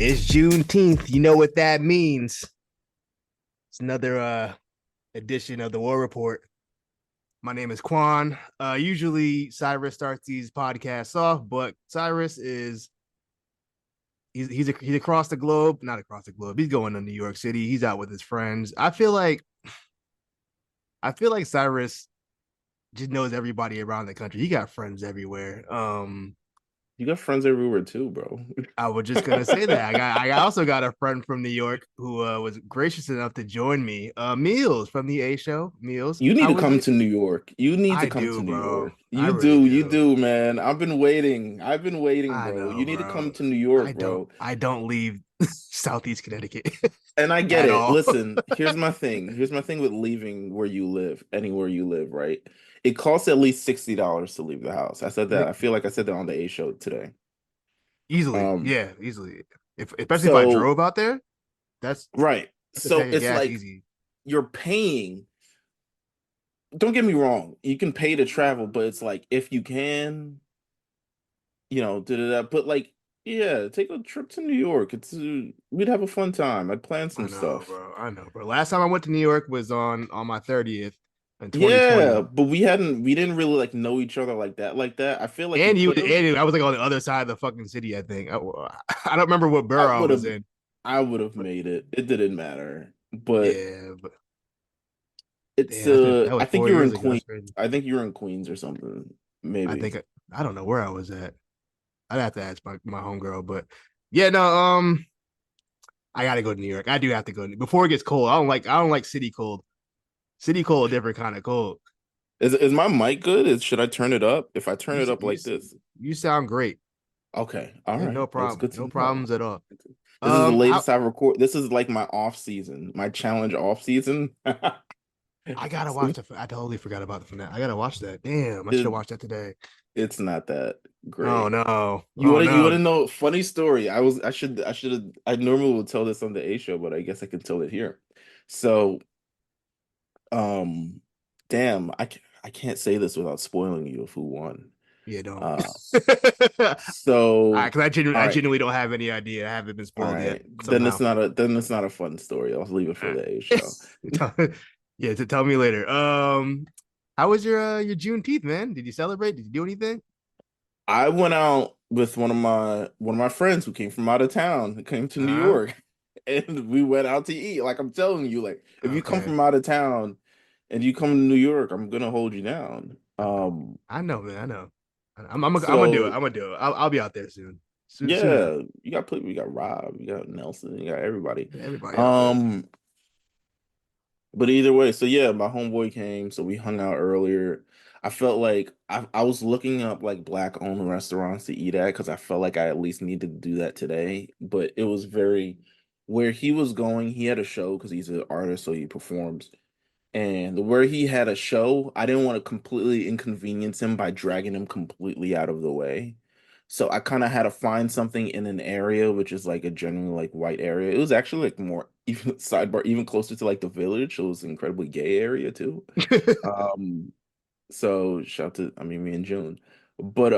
It's Juneteenth. You know what that means. It's another edition of the War Report. My name is Quan. Usually Cyrus starts these podcasts off, but Cyrus is he's across the globe, not across the globe. He's going to New York City. He's out with his friends. I feel like Cyrus just knows everybody around the country. He got friends everywhere. You got friends everywhere too, bro. I was just gonna say that. I also got a friend from New York who was gracious enough to join me. Meelz from the A show. Meelz, You need how to was come it? to New York. You need to I come do, to New bro. York. I You really do, you do. do, man. I've been waiting. I've been waiting, I bro. know, You need to bro. come to New I York, don't bro. I don't leave Southeast Connecticut And I get at it. all. Listen, here's my thing. Here's my thing with leaving where you live, anywhere you live, right? It costs at least $60 to leave the house. I said that. I feel like I said that on the A show today. Easily. Um, Yeah, easily. If especially if I so drove out there, that's right. that's a So tank of it's gas like easy. you're paying. Don't get me wrong. You can pay to travel, but it's like if you can, da da da. But like, yeah, take a trip to New York. We'd have a fun time. I'd plan I some know, stuff. bro. I know, bro. Last time I went to New York was on my 30th in Yeah, 2020. but we didn't really like know each other like that. Like that. I feel like we And you, could have. and I was like on the other side of the fucking city. I think I don't remember what I borough I would was have. in, I would have but made it. It didn't matter. But yeah, but it's damn, that was I think four you were years in ago. That's Queens. crazy. I think you were in Queens or something. I Maybe. think I don't know where I was at. I'd have to ask my homegirl, but yeah, no, I gotta go to New York. I do have to go before it gets cold. I don't like city cold. City cold, a different kind of cold. Is my mic good? Should I turn it up? If I turn You it up you like this. you sound great. Okay. All Yeah, right. no That's problem, good to no know. problems at all. This is the How latest I record. This is like my off season, my challenge off season. I gotta watch So the. I totally forgot about the finale. I gotta watch that. Damn, I should have it, watched that today. it's not that Oh great. no, You oh want to you want no. to know funny story. I normally would tell this on the A show, but I guess I can tell it here. So, um damn, I can't say this without spoiling you of who won. Yeah, don't. Uh Because so I all right. genuinely don't have any idea. I haven't been All spoiled yet right. somehow. Then it's not a fun story. I'll leave it for All the A show. right. Yeah, to tell me later. How was your Juneteenth, man? Did you celebrate? Did you do anything? I went out with one of my friends who came from out of town, who came to New Uh-huh. York, and we went out to eat. Like I'm telling you, like if you come Okay. from out of town and you come to New York, I'm gonna hold you down. I know, man. I know. I'm gonna do it. I'm So gonna do it. I'll be out there soon. Soon enough. yeah, we got Rob, you got Nelson, you got everybody. Everybody out there. Um, but either way, so yeah, my homeboy came, so we hung out earlier. I felt like I was looking up like black owned restaurants to eat at because I felt like I at least needed to do that today. But it was very where he was going, he had a show because he's an artist, so he performs. And where he had a show, I didn't want to completely inconvenience him by dragging him completely out of the way. So I kind of had to find something in an area which is like a generally like white area. It was actually like more even sidebar, even closer to like the village. So it was an incredibly gay area too. Um, so shout to me and June. But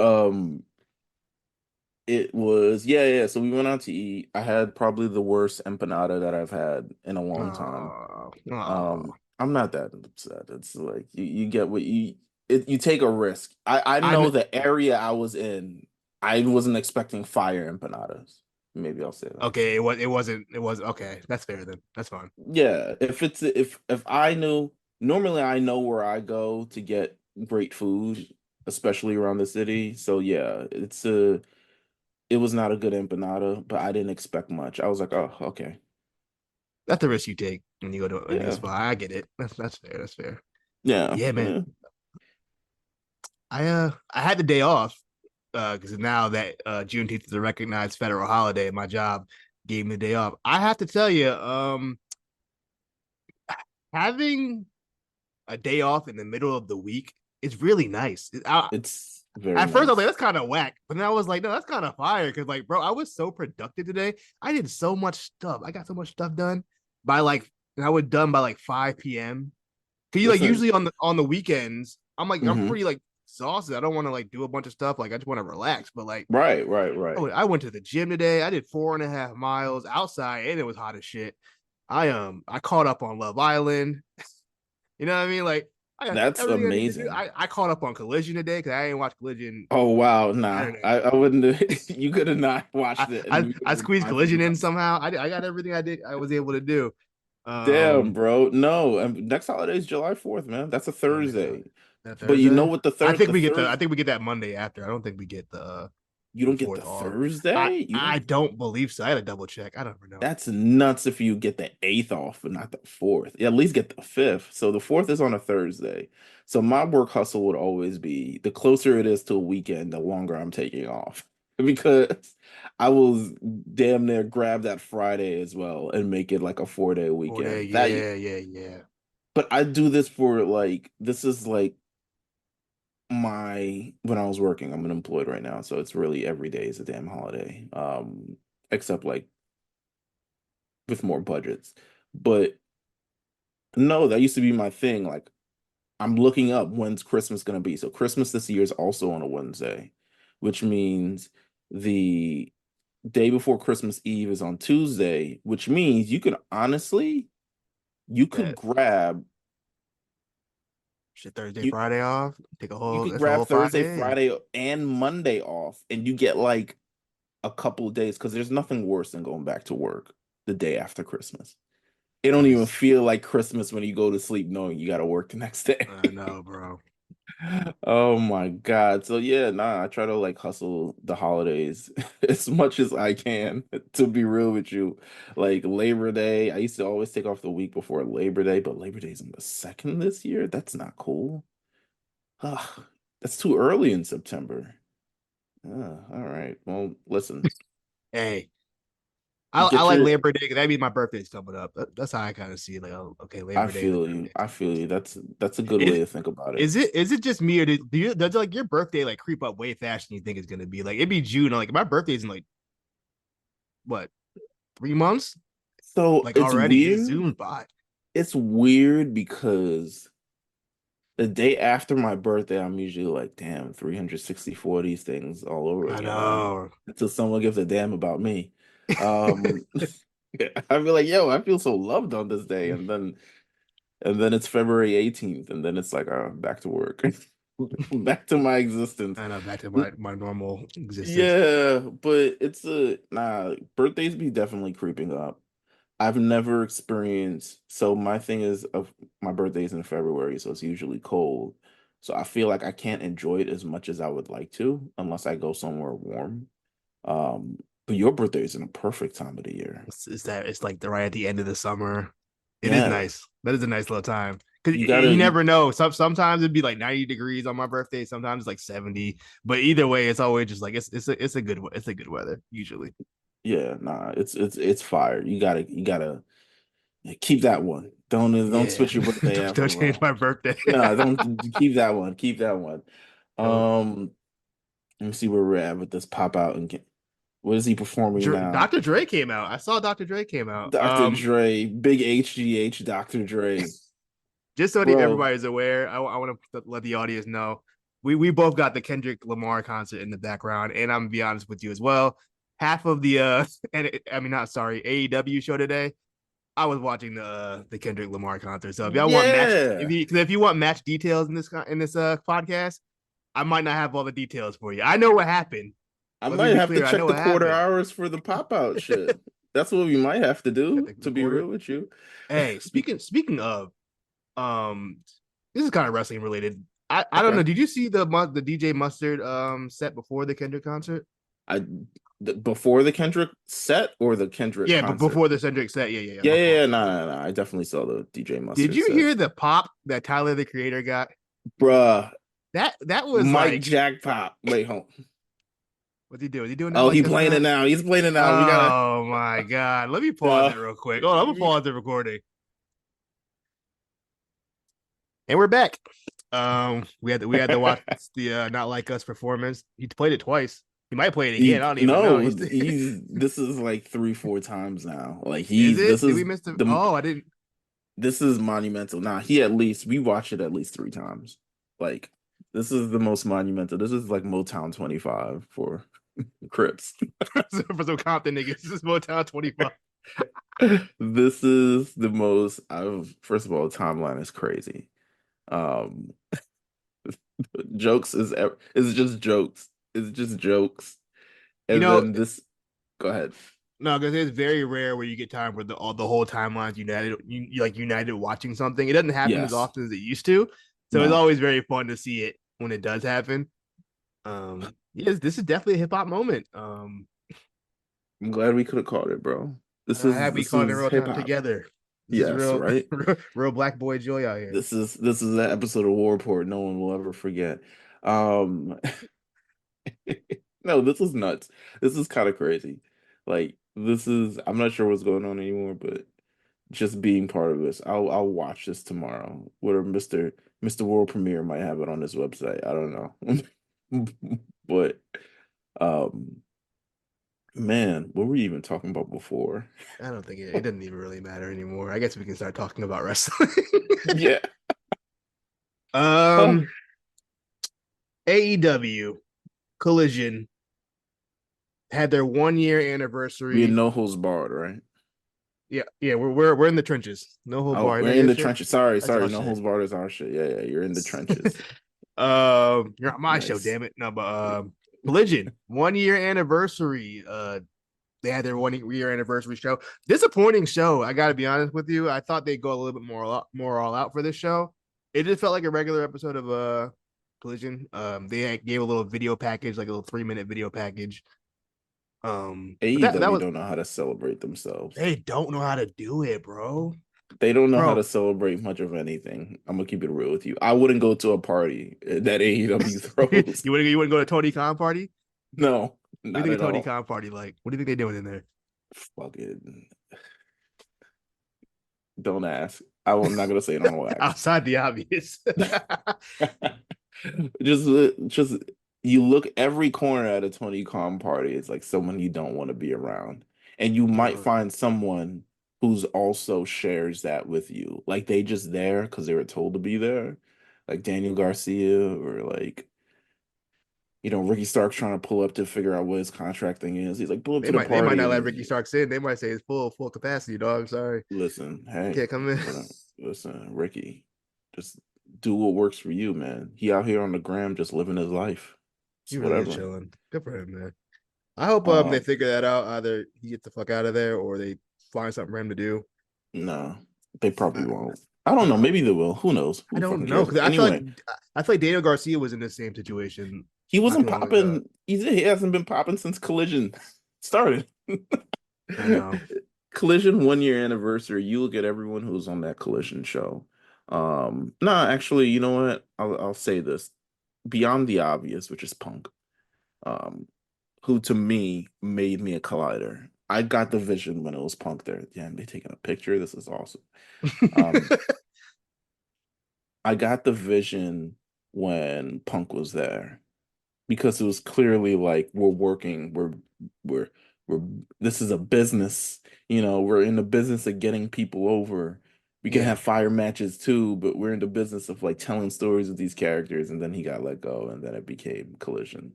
it was yeah. So we went out to eat. I had probably the worst empanada that I've had in a long time. Oh, oh. I'm not that upset. It's like you get what you take a risk. I I know the area I was in, I wasn't expecting fire empanadas. Maybe I'll say that. okay. It was okay. That's fair then. That's fine. Yeah, if I knew normally I know where I go to get great food, especially around the city. So yeah, it was not a good empanada, but I didn't expect much. I was like, oh, okay. That's the risk you take when you go to a new Yeah. spot. I get it. That's fair. That's fair. Yeah. Yeah, man. Yeah. I had the day off because now that Juneteenth is a recognized federal holiday, my job gave me the day off. I have to tell you, having a day off in the middle of the week is really nice. It's very At first, I was like, nice. that's kind of whack. But then I was like, no, that's kind of fire. Cause, like, bro, I was so productive today. I did so much stuff. I got so much stuff done by like, and I was done by like 5 p.m. Cause you like Listen, usually on the weekends, I'm hmm pretty like exhausted. I don't want to like do a bunch of stuff. Like I just want to relax. But like Right, right, right. I went to the gym today. I did 4.5 miles outside, and it was hot as shit. I caught up on Love Island. You know what I mean? Like I got That's everything I need to do. amazing. I caught up on Collision today because I ain't watched Collision Oh wow, nah, Saturday. I wouldn't. You could have not watched I, it, and I you could I have been squeezed fine for the Collision in rest. somehow. I got everything I was able to do. Damn, Um, bro. No, next holiday is July 4th, man. That's a yeah, next time. Thursday. That But you know Thursday. what the I third think the we get the. third I think we get that Monday after. I don't think we get you the don't get the fourth off. Thursday? You I don't don't believe so. I had to double check. I don't know. That's nuts if you get the 8th off, but not the 4th. You at least get the 5th. So the 4th is on a Thursday. So my work hustle would always be the closer it is to a weekend, the longer I'm taking off. Because I will damn near grab that Friday as well and make it like a 4-day 4 day. weekend. That Yeah. but I do this for like this is like when I was working. I'm unemployed right now, so it's really every day is a damn holiday. Except like with more budgets. But no, that used to be my thing. Like I'm looking up when's Christmas gonna be. So Christmas this year is also on a Wednesday, which means the day before Christmas Eve is on Tuesday, which means you could That grab shit Thursday, you Friday off. Take a you whole. could That's a grab whole five Thursday, days. Friday, and Monday off, and you get like a couple of days because there's nothing worse than going back to work the day after Christmas. It don't That even is. feel like Christmas when you go to sleep knowing you got to work the next day. I know, bro. Oh my God. So yeah, nah, I try to like hustle the holidays as much as I can, to be real with you. Like Labor Day, I used to always take off the week before Labor Day, but Labor Day's on the 2nd this year. That's not cool. Ugh, that's too early in September. All right. Well, listen, Hey, I get like your Labor Day because that means my birthday's coming up. That's how I kind of see it. Like, oh, okay, I Labor Day, my feel you. birthday. I feel you. That's a good way Is to think about it. is it just me or do you does like your birthday like creep up way faster than you think it's gonna be? Like it'd be June. Like my birthday's in like what 3 months? So Like it's already it weird. zoomed by. It's weird because the day after my birthday, I'm usually like, damn, 364 of these things all over I again. know. Until someone gives a damn about me. Um, I feel like, yo, I feel so loved on this day, and then it's February 18th, and then it's like, back to work, back to my existence. I know. Back to my normal existence. Yeah, but it's a nah. Birthdays be definitely creeping up. I've never experienced. So my thing is, of my birthday's in February, so it's usually cold. So I feel like I can't enjoy it as much as I would like to, unless I go somewhere warm. Um, but your birthday is in a perfect time of the year. It's that it's like the right at the end of the summer. It is Yeah, nice. That is a nice little time because you you gotta. never know. Sometimes it'd be like 90 degrees on my birthday. Sometimes it's like 70. But either way, it's always just like it's a good weather usually. Yeah, nah, it's fire. You gotta keep that one. Don't Yeah, switch your birthday out don't for change my wrong. birthday. No, don't keep that one. Keep that one. Yo, Let me see where we're at with this pop out and get. What is he performing now? Dr. Dre came out. I saw Dr. Dre came out. Dr. Dre, big HGH, Dr. Dre, Just so bro. everybody's aware, I want to let the audience know we both got the Kendrick Lamar concert in the background, and I'm gonna be honest with you as well. Half of the and I mean not sorry AEW show today, I was watching the Kendrick Lamar concert. So if y'all want Yeah, if you want match details in this podcast, I might not have all the details for you. I know what happened. I Let me might be have to clear. I check know the what quarter happened. hours for the pop out shit. That's what we might have to Got do, the to be real recorder. with you. Hey, speaking of um, this is kind of wrestling related. I don't Okay. know. Did you see the DJ Mustard set before the Kendrick concert? I Before the Kendrick set or the Kendrick Yeah, but concert? before the Kendrick set. Yeah. Yeah, My yeah, fault. yeah. No, no, no. I definitely saw the DJ Did Mustard you set. hear the pop that Tyler the Creator got? Bruh, That was Mike like, Jackpot. Wait, hold. what's he doing? Is he doing that Oh, like he just playing it now? now. He's playing it now. We gotta. Oh my god! Let me pause Uh, it real quick. Oh, I'm gonna pause the recording, and we're back. We had to watch the Not Like Us performance. He played it twice. He might play it again. I don't even know. no, he's this is like 3, 4 times now. Like Is this it? Did we is miss the? the Oh, I didn't. this is monumental. Nah, he at least we watched it at least 3 times. Like This is the most monumental. This is like Motown 25 for Crips. For some Compton niggas, this is Motown 25. This is the most I've first of all, the timeline is crazy. Um jokes is just jokes. It's just jokes. You And know, then this go ahead. no, because it's very rare where you get time where the whole timeline's united, you like united watching something. It doesn't happen as Yes. often as it used to, so it's No. always very fun to see it when it does happen. Yes, this is definitely a hip hop moment. I'm glad we could have called it, bro. I have we This caught it in is real hip time hop. together. This is Yes, real, right? real black boy joy out here. This is that episode of War Report no one will ever forget. Um no, this is nuts. This is kind of crazy. Like this is I'm not sure what's going on anymore, but just being part of this. I'll watch this tomorrow. Whatever Mr. World Premiere might have it on his website. I don't know. But um man, what were we even talking about before? I don't think it doesn't even really matter anymore. I guess we can start talking about wrestling. Yeah. Oh, um, AEW Collision had their 1 year we had anniversary. no holds barred, right? Yeah, we're in the trenches. No whole Oh, bar. Isn't we're that in your the shit? trenches. Sorry, That's our sorry. No shit. holds barred is our shit. Yeah, yeah. You're in the trenches. You're on my show, Nice. damn it. No, but Collision 1 year anniversary. They had their 1 year anniversary show. Disappointing show. I got to be honest with you. I thought they'd go a little bit more all out for this show. It just felt like a regular episode of Collision. They gave a little video package, like a little 3 minute video package. But that AEW was don't know how to celebrate themselves. they don't know how to do it, bro. They don't know how to Bro, celebrate much of anything. I'm gonna keep it real with you. I wouldn't go to a party that AEW throws. you wouldn't go to Tony Khan party? No, What do not you think at a Tony all. Khan party like? What do you think they're doing in there? Fucking don't ask. I'm not gonna say it on wax. Outside the obvious. Just you look every corner at a Tony Khan party. It's like someone you don't want to be around, and you might Bro, find someone who's also shares that with you. Like they just there because they were told to be there, like Daniel Garcia or like Ricky Stark's trying to pull up to figure out what his contract thing is. He's like, pull up to the they might party not and let Ricky Starks in. They might say it's full capacity, dog. Sorry, listen, you hey, can't come in. listen, Ricky, just do what works for you, man. He out here on the gram just living his life. It's He really is whatever. chilling. Good for him, man. I hope they Um, figure that out. Either he gets the fuck out of there or they find something for him to do. no, they probably I, won't. I don't I know. don't know. Maybe they will. Who knows? I Who don't fucking know cares? because Anyway, I feel like Daniel Garcia was in the same situation he not wasn't too long ago. popping. He hasn't been popping since Collision started. I know. Collision 1 year anniversary. You look at everyone who was on that Collision show. No, actually, you know what? I'll say this. Beyond the obvious, which is Punk, um, who to me made me a collider. I got the vision when it was Punk there. Yeah, they taking a picture. This is awesome. Um, I got the vision when Punk was there because it was clearly like we're working, we're we're this is a business, we're in the business of getting people over. We can Yeah. have fire matches too, but we're in the business of like telling stories with these characters, and then he got let go, and then it became Collision.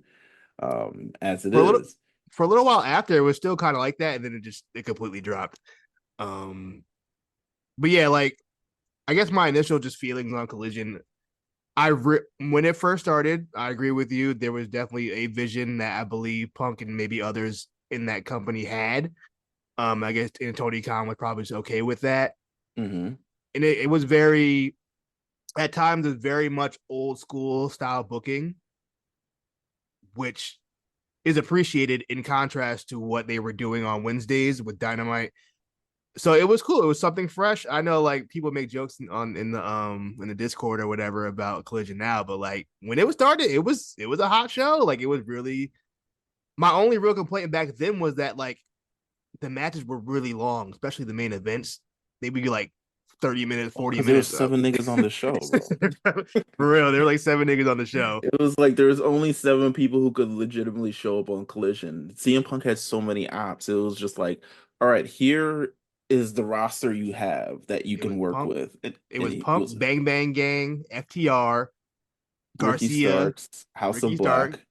As it For a little is. for a little while after it was still kind of like that, and then it completely dropped. Um, but yeah, like I guess my initial just feelings on Collision. When it first started, I agree with you. There was definitely a vision that I believe Punk and maybe others in that company had. I guess and Tony Khan was probably just okay with that, Hmm. and it was very at times it's very much old school style booking, which is appreciated in contrast to what they were doing on Wednesdays with Dynamite. So it was cool. It was something fresh. I know like people make jokes in the Discord or whatever about Collision now, but like when it was started, it was a hot show. Like it was really my only real complaint back then was that like the matches were really long, especially the main events. They would be like 30 minutes, Oh, 40 because there was minutes. 7 niggas on the show, bro. For real, there were like 7 niggas on the show. It was like there was only 7 people who could legitimately show up on Collision. CM Punk had so many ops. It was just like, all right, here is the roster you have that you It was can work Punk. with. It And was he Punk, was Bang Bang Gang, FTR, Ricky Garcia, Starks, House Ricky of Stark, Black.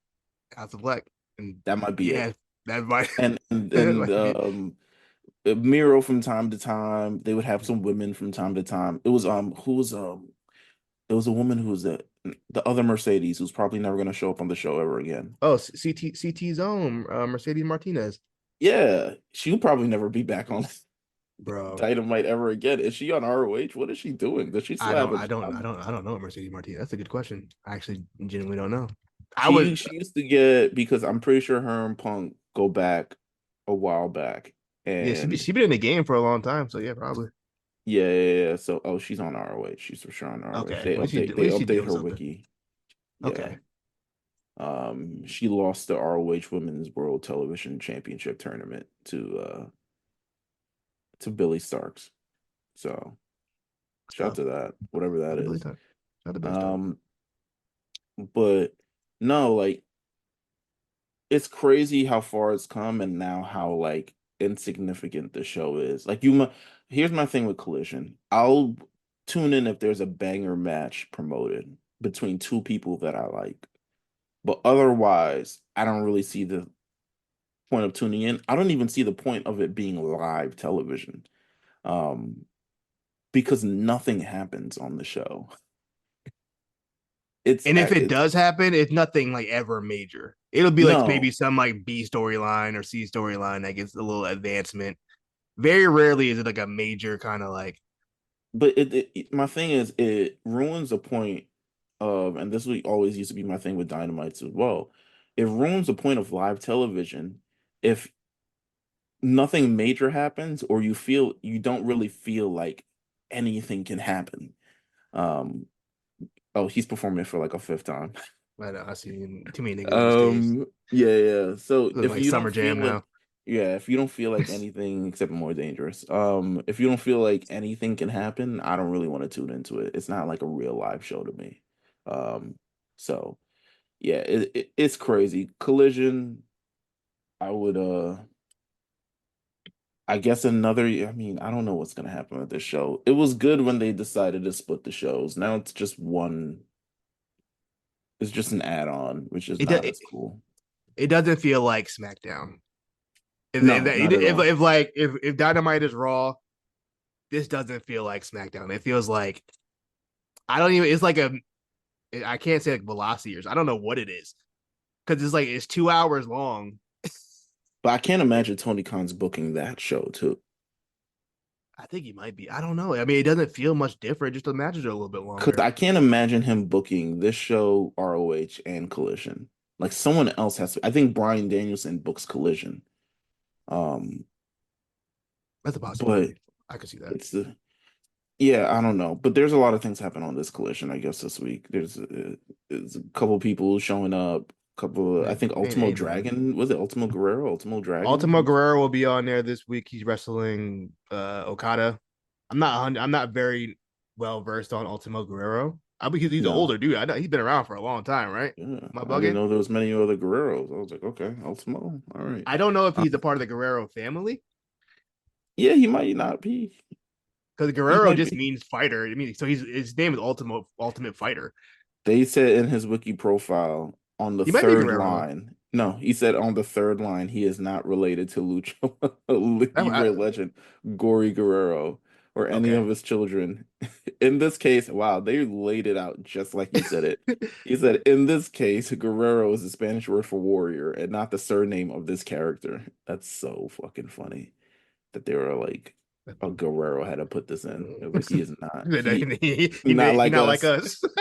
House of Black, and That might be yeah, it. that might, that And might be. Miro from time to time. They would have some women from time to time. It was who was it was a woman who was the other Mercedes who's probably never gonna show up on the show ever again. Oh, CT Zone, Mercedes Martinez, Yeah, she'll probably never be back on bro. Dynamite ever again. Is she on ROH? What is she doing? Does she still have a job? I don't know Mercedes Martinez. That's a good question. I actually genuinely don't know. I She would, she used to get because I'm pretty sure her and Punk go back a while back. yeah, And she been in the game for a long time, so yeah, probably. yeah. So she's on ROH. She's for sure on ROH. Okay, at They least she's update doing her something. wiki. Yeah. Okay, She lost the ROH Women's World Television Championship tournament to Billy Starks. So shout out stuff. to that, whatever Not that the Billy is. Stark. Not the Billy Stark. Um, but no, like it's crazy how far it's come and now how like insignificant the show is. Like here's my thing with Collision. I'll tune in if there's a banger match promoted between two people that I like. But otherwise, I don't really see the point of tuning in. I don't even see the point of it being live television. Um, because nothing happens on the show. And if it It's does happen, it's nothing like ever major. It'll be like maybe no, some like B storyline or C storyline that gets a little advancement. Very rarely is it like a major kind of like but my thing is it ruins the point of, and this will always used to be my thing with Dynamites as well. It ruins the point of live television if nothing major happens or you don't really feel like anything can happen. Um, oh, he's performing for like a fifth time. I know I see too many niggas on stage. Yeah. So Looking if like you don't Summer feel Jam like, now. yeah, if you don't feel like anything except more dangerous, if you don't feel like anything can happen, I don't really want to tune into it. It's not like a real live show to me. Um, so yeah, it's crazy. Collision, I would, I guess another, I mean, I don't know what's gonna happen with this show. It was good when they decided to split the shows. Now it's just one, it's just an add-on, which is It do- not as cool. it doesn't feel like SmackDown. No, not at all. If Dynamite is Raw, this doesn't feel like SmackDown. It feels like I don't even. It's like a I can't say like Velocity or I don't know what it is because it's like it's 2 hours long. But I can't imagine Tony Khan's booking that show too. I think he might be. I don't know. I mean, it doesn't feel much different. Just the matches are a little bit Because longer. I can't imagine him booking this show, ROH, and Collision. Like someone else has to. I think Brian Danielson books Collision. Um, That's a but possibility. I could see that. it's the yeah, I don't know. But there's a lot of things happen on this Collision, I guess, this week. There's a couple people showing up. Couple, I think Ultimo Hey man, Dragon was it Ultimo Guerrero, Ultimo Dragon. Ultimo Guerrero will be on there this week. He's wrestling Okada. I'm not very well versed on Ultimo Guerrero. I because he's an No, older dude. I know he's been around for a long time, right? yeah, Am I I didn't bugging? know there was many other Guerreros. I was like, okay, Ultimo, all right. I don't know if Uh, he's a part of the Guerrero family yeah, he might not be. because He Guerrero might just be. means fighter. I mean, so he's his name is Ultimate Fighter. They said in his wiki profile on the He might be third Guerrero. line. No, he said on the third line he is not related to Lucha Libre I, legend Gory Guerrero or any okay. of his children. In this case, wow, they laid it out just like he said it. He said, in this case, Guerrero is the Spanish word for warrior and not the surname of this character. That's so fucking funny that they were like, a Guerrero had to put this in. It was like, he is not. Not He like not like us. us.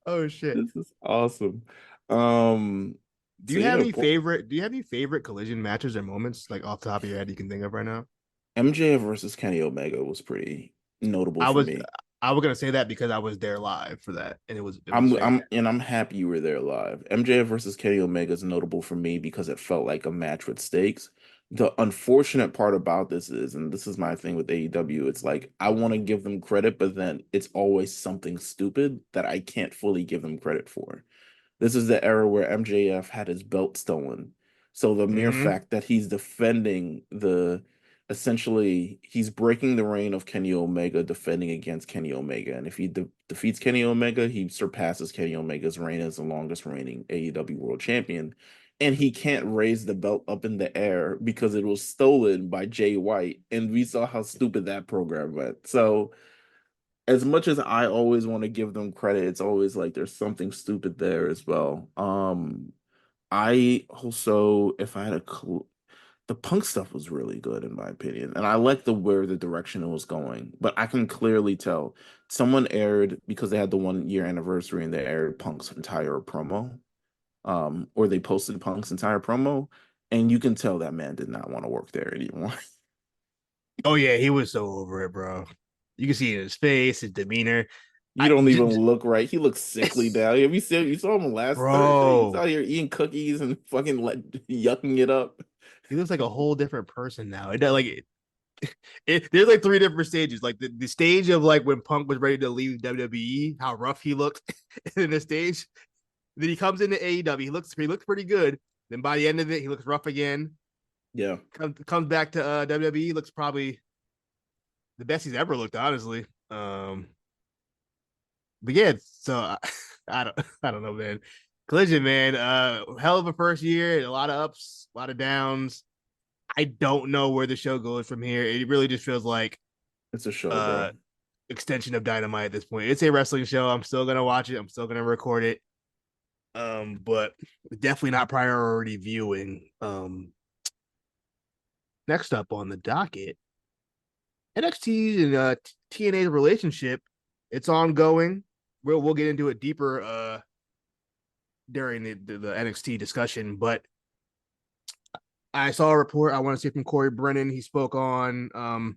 Oh shit. This is awesome. Um, so yeah, Do you have any favorite collision matches or moments like off the top of your head you can think of right now? MJF versus Kenny Omega was pretty notable I for was me. I was gonna say that because I was there live for that and it was fantastic. I'm happy you were there live. MJF versus Kenny Omega is notable for me because it felt like a match with stakes. The unfortunate part about this is, and this is my thing with AEW, it's like I want to give them credit, but then it's always something stupid that I can't fully give them credit for. This is the era where MJF had his belt stolen. So the mere Mm-hmm. fact that he's defending essentially he's breaking the reign of Kenny Omega, defending against Kenny Omega, and if he defeats Kenny Omega, he surpasses Kenny Omega's reign as the longest reigning AEW World Champion. And he can't raise the belt up in the air because it was stolen by Jay White, and we saw how stupid that program went. So, as much as I always want to give them credit, it's always like there's something stupid there as well. I also, if I had a clue, the Punk stuff was really good in my opinion, and I like the where the direction it was going. But I can clearly tell someone aired because they had the 1 year anniversary and they aired Punk's entire promo, or they posted Punk's entire promo, and you can tell that man did not want to work there anymore. Oh yeah, he was so over it, bro. You can see it in his face, his demeanor. You I don't even look right. He looks sickly just, now. Have you seen? You saw him last Thursday. He's bro, out here eating cookies and fucking yucking it up. he looks like a whole different person now. It like there's like three different stages. Like the stage of like when Punk was ready to leave WWE, how rough he looked in the stage. Then he comes into AEW. He looks pretty good. Then by the end of it, he looks rough again. Yeah, Comes back to WWE, looks probably the best he's ever looked, honestly. But yeah, so I don't know, man. Collision, man. Hell of a first year, a lot of ups, a lot of downs. I don't know where the show goes from here. It really just feels like it's a show, bro. uh extension of Dynamite at this point. It's a wrestling show. I'm still gonna watch it. I'm still gonna record it. But definitely not priority viewing. Next up on the docket, NXT and TNA's relationship. It's ongoing. We'll get into it deeper during the NXT discussion, but I saw a report I want to see from Corey Brennan. He spoke on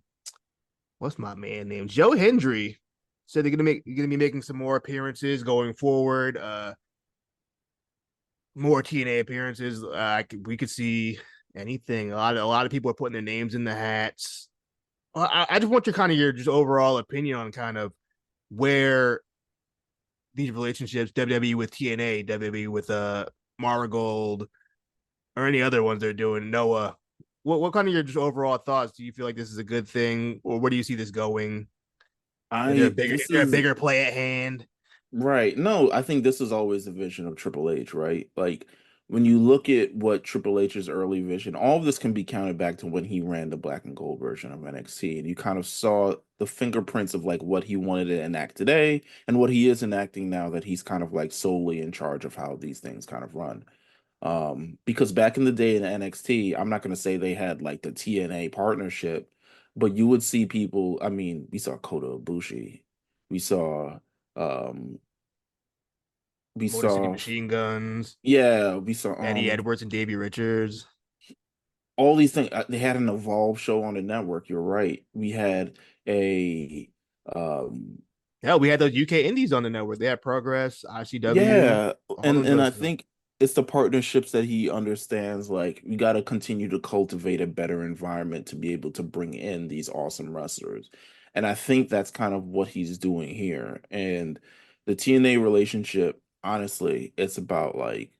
what's my man name? Joe Hendry said they're gonna be making some more appearances going forward. More TNA appearances. We could see anything. A lot of people are putting their names in the hats. I just want your kind of your just overall opinion on kind of where these relationships, WWE with TNA, WWE with Marigold, or any other ones they're doing. Noah, what kind of your just overall thoughts? Do you feel like this is a good thing, or where do you see this going? I Is this there a is bigger play at hand? right. No, I think this is always the vision of Triple H, right? Like when you look at what Triple H's early vision, all of this can be counted back to when he ran the black and gold version of NXT. And you kind of saw the fingerprints of like what he wanted to enact today and what he is enacting now that he's kind of like solely in charge of how these things kind of run. Because back in the day in NXT, I'm not going to say they had like the TNA partnership, but you would see people. I mean, we saw Kota Ibushi, we saw, um, we Motor City saw, Machine Guns, yeah, we saw, Eddie Edwards and Davey Richards. all these things. They had an Evolve show on the network. You're right. We had a, um, Yeah, we had those UK indies on the network. They had Progress, ICW, yeah, all and those I places. think it's the partnerships that he understands. Like we got to continue to cultivate a better environment to be able to bring in these awesome wrestlers, and I think that's kind of what he's doing here. And the TNA relationship, honestly, it's about like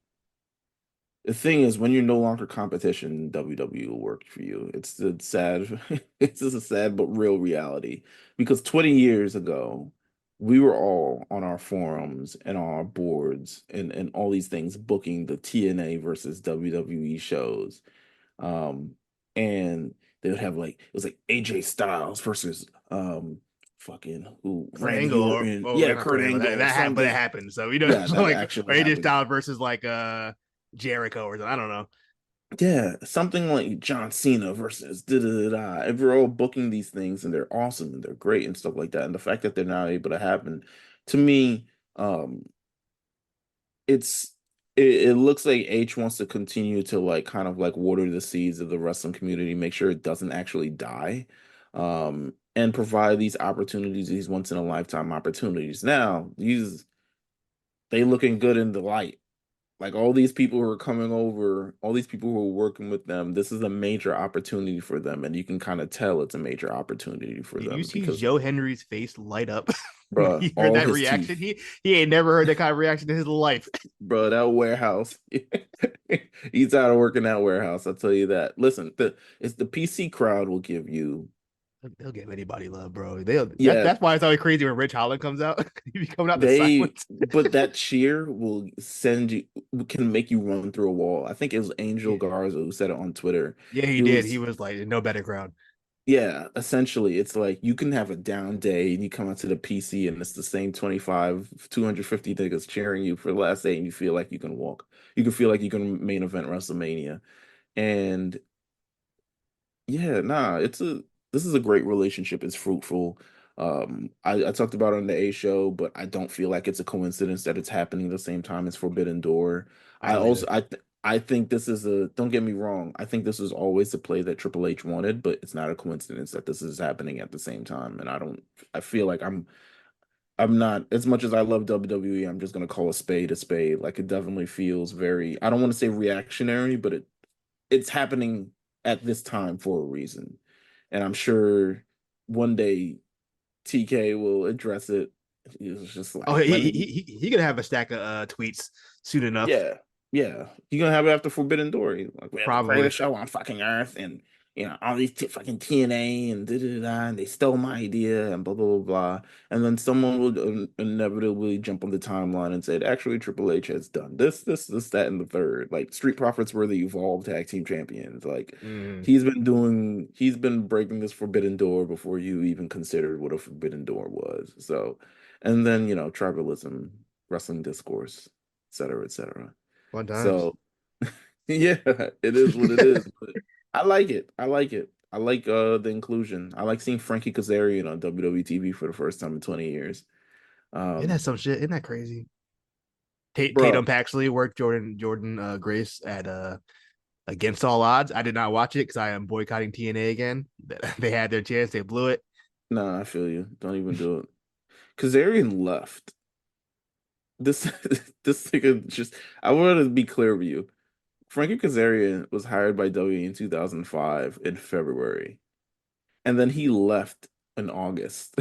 the thing is when you're no longer competition, WWE will work for you. It's the sad, it's just a sad but real reality. Because 20 years ago, we were all on our forums and on our boards and all these things booking the TNA versus WWE shows. Um, and they would have like it was like AJ Styles versus fucking who Kurt Randy Angle or Orton, oh yeah, not Kurt Kurt Angle Angle, but that something. happened. So Yeah, so that like or actually AJ happened. Styles versus like Jericho or something. I don't know. Yeah, something like John Cena versus da da da da. If we're all booking these things and they're awesome and they're great and stuff like that, and the fact that they're not able to happen, to me, it's it looks like H wants to continue to like kind of like water the seeds of the wrestling community, make sure it doesn't actually die, and provide these opportunities, these once in a lifetime opportunities. Now, these they looking good in the light. Like all these people who are coming over, all these people who are working with them, this is a major opportunity for them, and you can kind of tell it's a major opportunity for Did you them see because Joe Henry's face light up? When Bruh, he heard all that his reaction, teeth. he ain't never heard that kind of reaction in his life. Bro, that warehouse. He's out of work in that warehouse. I'll tell you that. Listen, it's the PC crowd will give you. They'll give anybody love, bro. They'll Yeah, that's why it's always crazy when Rich Holland comes out. He be coming out the they, silence. but that cheer will send you, can make you run through a wall. I think it was Angel Yeah, Garza who said it on Twitter. yeah, he He did. He was, was like no better crowd. yeah, essentially, it's like you can have a down day and you come out to the PC and it's the same 25, 250 niggas cheering you for the last day and you feel like you can walk. You can feel like you can main event WrestleMania. And yeah, nah, this is a great relationship. It's fruitful. I talked about it on the A show, but I don't feel like it's a coincidence that it's happening at the same time as Forbidden Door. I don't either. I think this is a, don't get me wrong, I think this is always the play that Triple H wanted, but it's not a coincidence that this is happening at the same time. And I feel like I'm not, as much as I love WWE, I'm just gonna call a spade a spade. Like it definitely feels very, I don't want to say reactionary, but it's happening at this time for a reason. And I'm sure one day TK will address it. It's just Oh, like, let me, he gonna have a stack of tweets soon enough, yeah, yeah. You're gonna have it after Forbidden Door. Like, we have the probably. greatest show on fucking Earth, and all these fucking TNA and da da da, and they stole my idea and blah blah blah blah. And then someone will inevitably jump on the timeline and say, actually, Triple H has done this, that, and the third. Like Street Profits were the Evolved Tag Team Champions. Like Mm, he's been breaking this Forbidden Door before you even considered what a Forbidden Door was. So, and then tribalism, wrestling discourse, etc., etc. fun times. So yeah, it is what it is. But I like it. I like it. I like the inclusion. I like seeing Frankie Kazarian on WWE TV for the first time in 20 years. Isn't that Um, some shit? Isn't that crazy? bro, Tatum Paxley worked Jordan Grace at Against All Odds. I did not watch it because I am boycotting TNA again. They had their chance, they blew it. nah, I feel you. Don't even do it. Kazarian left. This this nigga just, I want to be clear with you. Frankie Kazarian was hired by WWE in 2005 in February, and then he left in August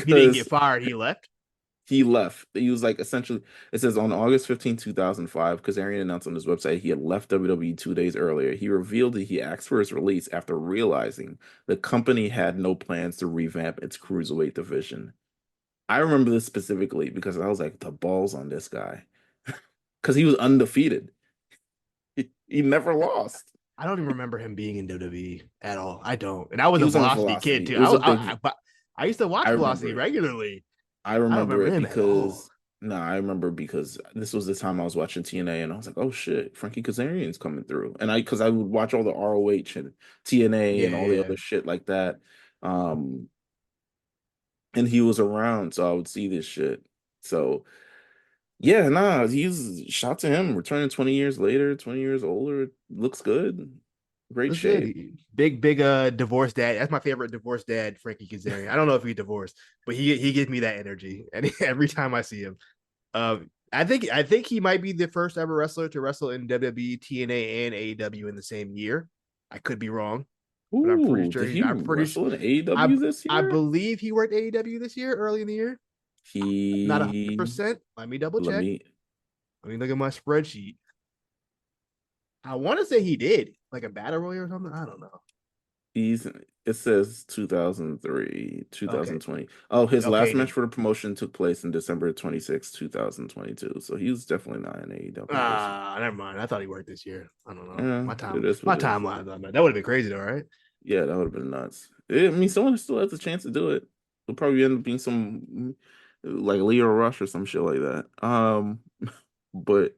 He didn't get because fired. He left. he left. He was like, essentially, it says on August 15, 2005, Kazarian announced on his website he had left WWE 2 days earlier. He revealed that he asked for his release after realizing the company had no plans to revamp its cruiserweight division. I remember this specifically because I was like, the balls on this guy. Because he was undefeated. He never lost. I don't even remember him being in WWE at all. I don't. And I was He a was on Velocity kid Velocity. too. It was a big, But I used to watch I Velocity remember it. regularly. I I don't remember remember it him at all. because no, I remember because this was the time I was watching TNA and I was like, oh shit, Frankie Kazarian's coming through. And because I would watch all the ROH and TNA and Yeah, all the yeah. other shit like that. Um, and he was around, so I would see this shit. So yeah, nah, he's shot to him, returning 20 years later, 20 years older, looks good. Great That's good. shape. Big divorced dad. That's my favorite divorced dad, Frankie Kazarian. I don't know if he divorced, but he gives me that energy. And every time I see him. I think he might be the first ever wrestler to wrestle in WWE, TNA, and AEW in the same year. I could be wrong, but I'm pretty Ooh, sure did he I'm pretty sure. wrestle in AEW this I year? believe he worked AEW this year, early in the year. Not He 100%. Let me double let check. me Let me look at my spreadsheet. I want to say he did, like a battle royal or something. I don't know. He's it says 2003, Okay, 2020. Oh, his last match okay. for the promotion took place in December 26, 2022. So he was definitely not in AEW this year. Never mind. I thought he worked this year. I don't know. Yeah, it is My what it is. timeline. That would have been crazy though, right? Yeah, that would have been nuts. I mean, someone still has a chance to do it. It'll probably end up being some like Leo Rush or some shit like that. But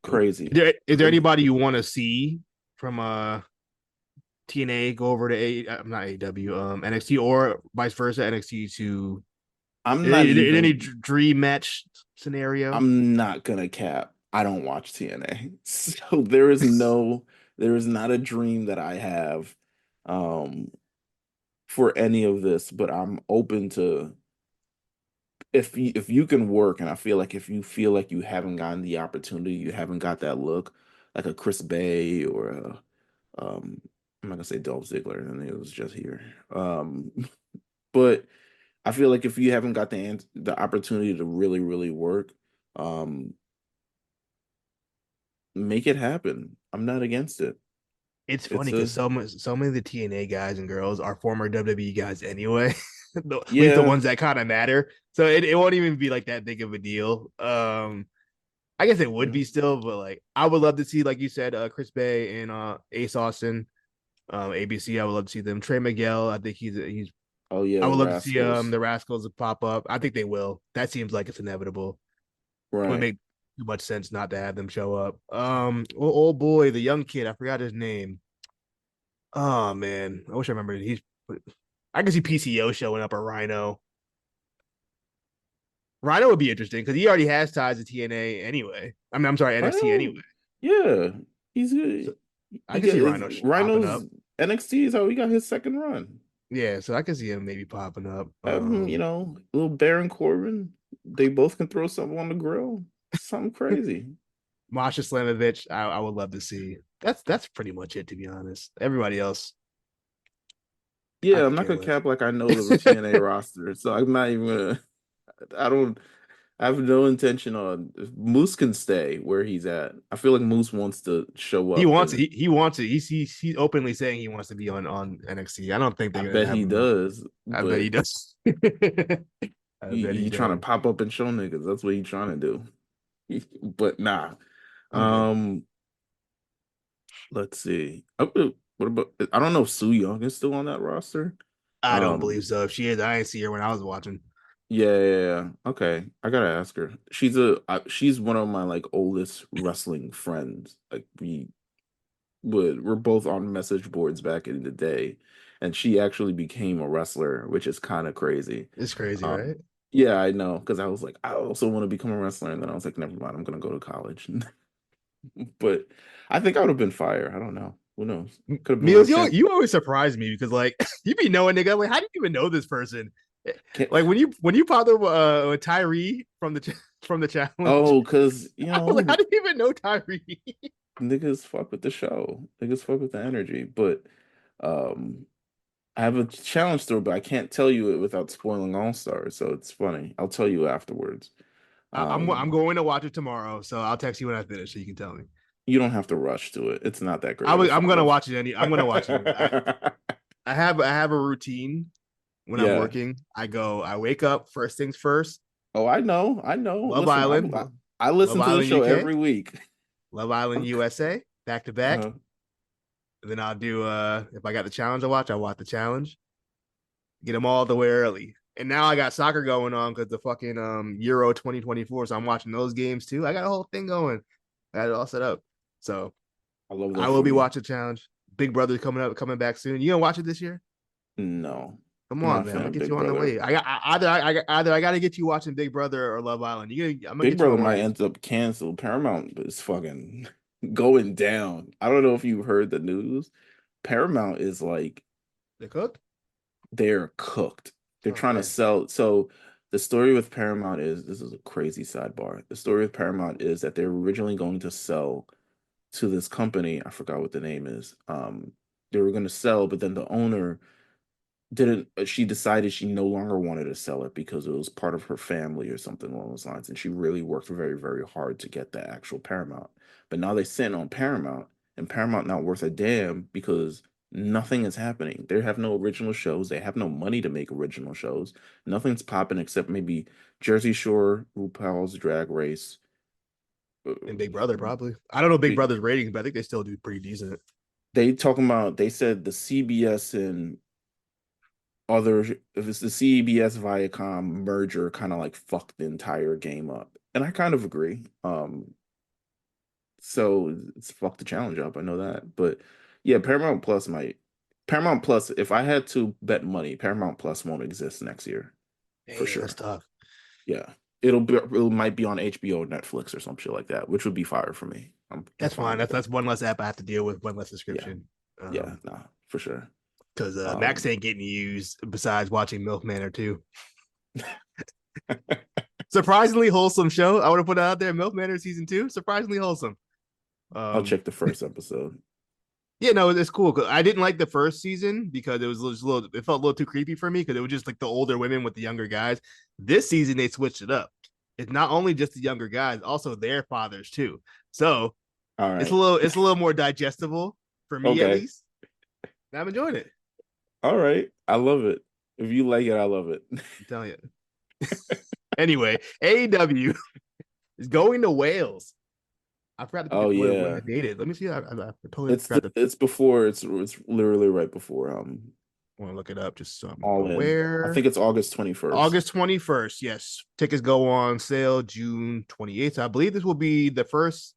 crazy, Is there crazy. anybody you want to see from TNA go over to not AW NXT or vice versa NXT to I'm not in any even. dream match scenario? I'm not gonna cap. I don't watch TNA. So there is not a dream that I have um for any of this, but I'm open to, if you can work, and I feel like if you feel like you haven't gotten the opportunity, you haven't got that look, like a Chris Bay or a I'm not gonna say Dolph Ziggler, and it was just here. But I feel like if you haven't got the opportunity to really, really work, um, make it happen. I'm not against it. It's funny It's because a so many of the TNA guys and girls are former WWE guys anyway. At least the yeah, ones that kind of matter. So it won't even be like that big of a deal. I guess it would yeah. be still, but like I would love to see, like you said, Chris Bay and Ace Austin, ABC. I would love to see them. Trey Miguel, I think he's. Oh yeah, I the would love to see Rascals. the Rascals pop up. I think they will. That seems like it's inevitable. It would Right. make too much sense not to have them show up. Old boy, the young kid, I forgot his name. Oh man, I wish I remembered. I can see PCO showing up or Rhino. Rhino would be interesting because he already has ties to TNA anyway. I mean, I'm sorry, NXT anyway. Rhino, yeah, he's So good. I He can got see his Rhino popping up. Rhino's NXT is how he got his second run. Yeah, so I can see him maybe popping up. Have him, little Baron Corbin. They both can throw something on the grill. Something crazy. Masha Slamovich, I would love to see. That's pretty much it, to be honest. Everybody else, I Yeah, I'm could not care gonna less. cap like I know the TNA roster, so I'm not even gonna. I don't. I have no intention on Moose can stay where he's at. I feel like Moose wants to show He up, wants it. and He wants it. He's openly saying he wants to be on NXT. I don't think I they're gonna bet have he him on. does. I bet But he does. I bet he he trying to does. pop up and show niggas. That's what he trying to do. But nah. I'm good. Um, let's see. What about? I don't know if Sue Young is still on that roster. I don't Um, believe so. If she is, I didn't see her when I was watching. yeah. Okay, I gotta ask her. She's one of my like oldest wrestling friends. Like we're both on message boards back in the day, and she actually became a wrestler, which is kind of crazy. It's crazy, right? Um, yeah, I know, because I was like, I also want to become a wrestler, and then I was like, never mind, I'm gonna go to college. But I think I would have been fire. I don't know. Who knows? Could have been Meelz, world champ. you always surprise me because like you be knowing nigga. I'm like, how do you even know this person? Can't, Like when you pop up with Tyree from from the challenge, oh, because I was like, how do you even know Tyree? niggas fuck with the show. Niggas fuck with the energy. But um, I have a challenge story, but I can't tell you it without spoiling All Stars. So it's funny. I'll tell you afterwards. I'm Um, going to watch it tomorrow, so I'll text you when I finish so you can tell me. you don't have to rush to it. It's not that great of a I'm gonna follow. watch it I'm gonna watch it anyway. I have a routine when I'm Yeah. working. I wake up first things first. Oh, I know. I know. Love Listen, Island, I Love listen to the Island show UK, every week. Love Island I'm, USA, back to back. uh, And then I'll do if I got the challenge I'll watch the challenge. Get them all the way early. And now I got soccer going on because the fucking Euro 2024. So I'm watching those games too. I got a whole thing going. I got it all set up. So I love I that will for be you. watching challenge. Big Brother coming back soon. You gonna watch it this year? No, Come I'm not on, a man. I'm fan gonna of get Big you on the Brother. way. Either I gotta get you watching Big Brother or Love Island. I'm gonna Big get you Brother on one of might these. end up canceled. Paramount is fucking going down. I don't know if you've heard the news. Paramount is like The cook? they're cooked. They're Oh trying to man. sell. So the story with Paramount is this is a crazy sidebar. The story with Paramount is that they're originally going to sell to this company. I forgot what the name is. They were going to sell, but then the owner didn't. She decided she no longer wanted to sell it because it was part of her family or something along those lines, and she really worked very, very hard to get the actual Paramount. But now they sit on Paramount, and Paramount not worth a damn because nothing is happening. They have no original shows. They have no money to make original shows. Nothing's popping except maybe Jersey Shore, RuPaul's Drag Race. uh, And Big Brother probably. I don't know Big Brother's ratings, but I think they still do pretty decent. They talking about. They said the CBS and other if it's the CBS Viacom merger kind of like fucked the entire game up. And I kind of agree. So it's fucked the challenge up. I know that. But yeah, Paramount Plus, if I had to bet money, Paramount Plus won't exist next year for Damn, that's sure. tough. Yeah. It might be on HBO or Netflix or some shit like that, which would be fire for me. I'm That's fine fine. with that. That's one less app I have to deal with, one less Yeah. subscription. Yeah, nah, for sure. Because Max Um ain't getting used besides watching MILF Manor too. Surprisingly wholesome show. I would have put it out there. MILF Manor season 2. Surprisingly wholesome. I'll Um, check the first episode. Yeah, no, it's cool. 'Cause I didn't like the first season because it was just a little. It felt a little too creepy for me because it was just like the older women with the younger guys. This season they switched it up. It's not only just the younger guys, also their fathers too. So All it's right. a little more digestible for me at Okay. least. And I'm enjoying it. All right. I love it. If you like it, I love it. I'm telling you. Anyway, AEW is going to Wales. I forgot to put Oh what yeah. the date is. Let me see. I totally forgot to It's before it's literally right before want to look it up just so I'm All In. I aware. think it's August 21st. August 21st. Yes. Tickets go on sale June 28th. So I believe this will be the first,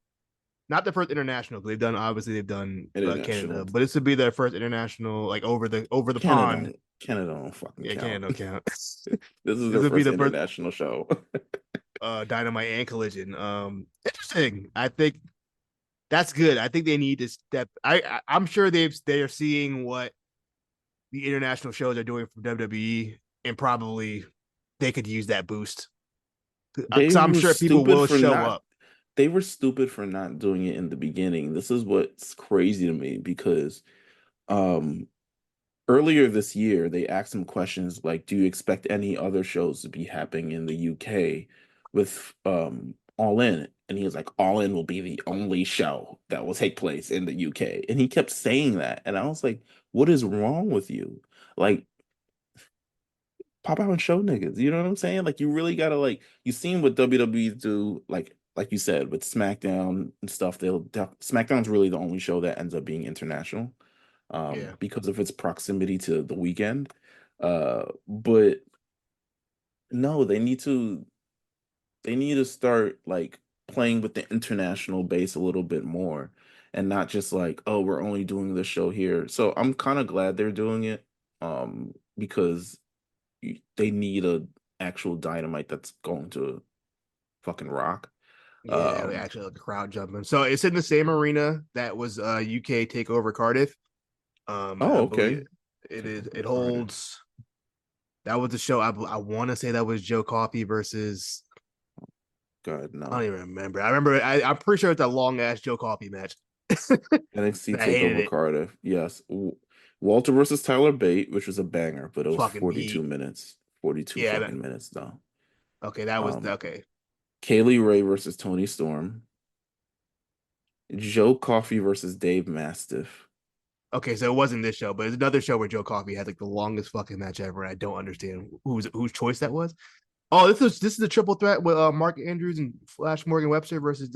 not the first international. They've done Canada, International. but this would be their first international, like over the pond. Canada don't fucking Yeah, count. Canada don't count. This is This their would be first the first international show. Dynamite and Collision. Interesting. I think that's good. I think they need to step. I'm sure they're seeing what the international shows are doing from WWE, and probably they could use that boost. They So I'm were sure people stupid will for show not up. they were stupid for not doing it in the beginning. This is what's crazy to me because um earlier this year they asked him questions like, do you expect any other shows to be happening in the UK with All In? And he was like, All In will be the only show that will take place in the UK. And he kept saying that. And I was like, what is wrong with you? Like, pop out and show niggas. You know what I'm saying? Like you really gotta like you seen what WWE do, like you said, with SmackDown and stuff. SmackDown's really the only show that ends up being international, Yeah, because of its proximity to the weekend. But no, they need to start like playing with the international base a little bit more and not just like, oh, we're only doing this show here. So I'm kind of glad they're doing it, because they need a actual dynamite that's going to fucking rock. yeah, Um, actually, like a crowd jumping. So it's in the same arena that was UK Takeover Cardiff. I oh, believe okay. it Take is. over It Cardiff. holds. That was the show. I want to say that was Joe Coffey versus. God, I don't no. even remember. I remember. I'm pretty sure it's a long ass Joe Coffey match. NXT I hated Takeover it. Cardiff. Yes. Walter versus Tyler Bate, which was a banger, but it was Fucking 42 heat. minutes. 42 Yeah. fucking minutes though. Okay, that was Um, okay. Kaylee Ray versus Tony Storm. Joe Coffey versus Dave Mastiff. Okay, so it wasn't this show, but it's another show where Joe Coffey had like the longest fucking match ever. And I don't understand whose choice that was. Oh, this is a triple threat with Mark Andrews and Flash Morgan Webster versus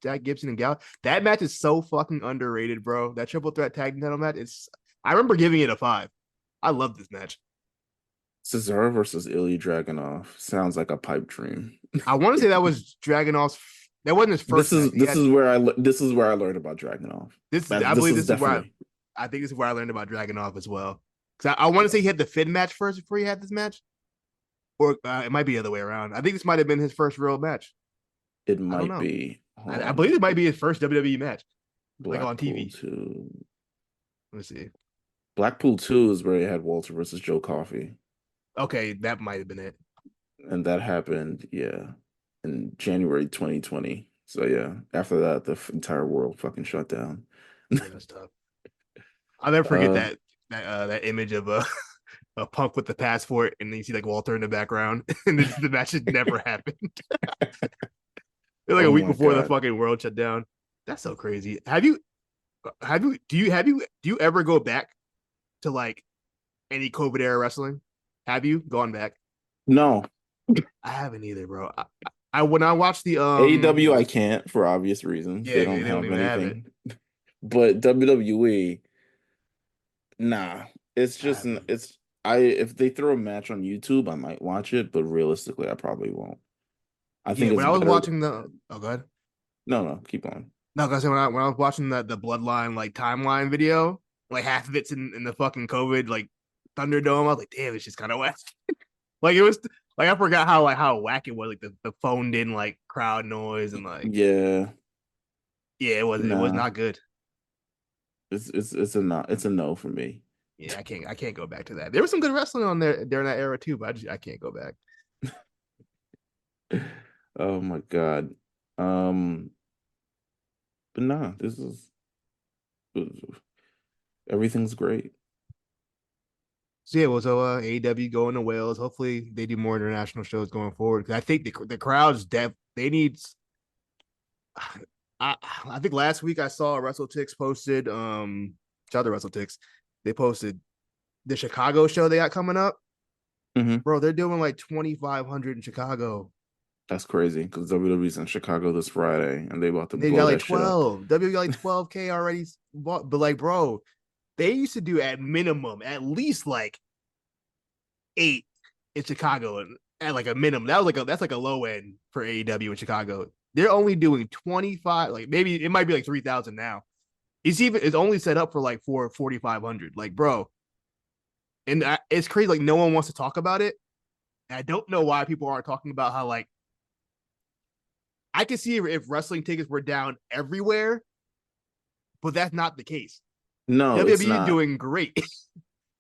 Jack Gibson and Gal. That match is so fucking underrated, bro. That triple threat tag title match. I remember giving it a 5. I love this match. Cesaro versus Ilya Dragunov. Sounds like a pipe dream. I want to say that was Dragonov's. That wasn't his first match. He had This is where I learned about Dragunov. this. That I this believe is this is where definitely I think this is where I learned about Dragonov as well. Because I want to say he yes. had the Finn match first before he had this match, or it might be the other way around. I think this might have been his first real match. It I don't might know. be. Hold I on. believe it might be his first WWE match, like on Blackpool TV. 2. Let me see. Blackpool 2 is where they had Walter versus Joe Coffey. Okay, that might have been it. And that happened, yeah, in January 2020. So yeah, after that, the entire world fucking shut down. Yeah, that's tough. I'll never forget uh that image of a Punk with the passport, and then you see like Walter in the background, and the match just never happened. It was like a oh week my before the God. fucking world shut down. That's so crazy. Do you ever go back to like any COVID era wrestling? Have you gone back? No, I haven't either, bro. I when I watched the AEW I can't for obvious reasons. They yeah, don't they don't have even have it. anything. But WWE, nah. It's I just haven't. it's I if they throw a match on YouTube, I might watch it, but realistically, I probably won't. I Yeah, think when it's I was better. watching the oh god. No, no, keep going. No, because when I was watching the Bloodline like timeline video, like half of it's in the fucking COVID like Thunderdome. I was like, damn, it's just kind of whack. Like it was like I forgot how whack it was, like the phoned in like crowd noise and like Yeah, yeah, it was nah. not good. It's a not it's a no for me. Yeah, I can't go back to that. There was some good wrestling on there during that era too, but I can't go back. Oh my God. Um, but nah, this is Everything's great. So yeah, well, so AEW going to Wales. Hopefully, they do more international shows going forward. Because I think the crowds they need. I think last week I saw WrestleTix posted shout out to WrestleTix. They posted the Chicago show they got coming up. Hmm. Bro, they're doing like 2,500 in Chicago. That's crazy because WWE's in Chicago this Friday and they about to And they blow got like that shit up. 12. W got like 12K already bought. But like, bro, they used to do at minimum at least like 8 in Chicago and at like a minimum. That was like that's like a low end for AEW in Chicago. They're only doing 25, like maybe it might be like 3,000 now. It's only set up for like 4,500. Like, bro, and it's crazy. Like, no one wants to talk about it. And I don't know why people are talking about how like I can see if wrestling tickets were down everywhere, but that's not the case. No, it's WWE not. doing great. It's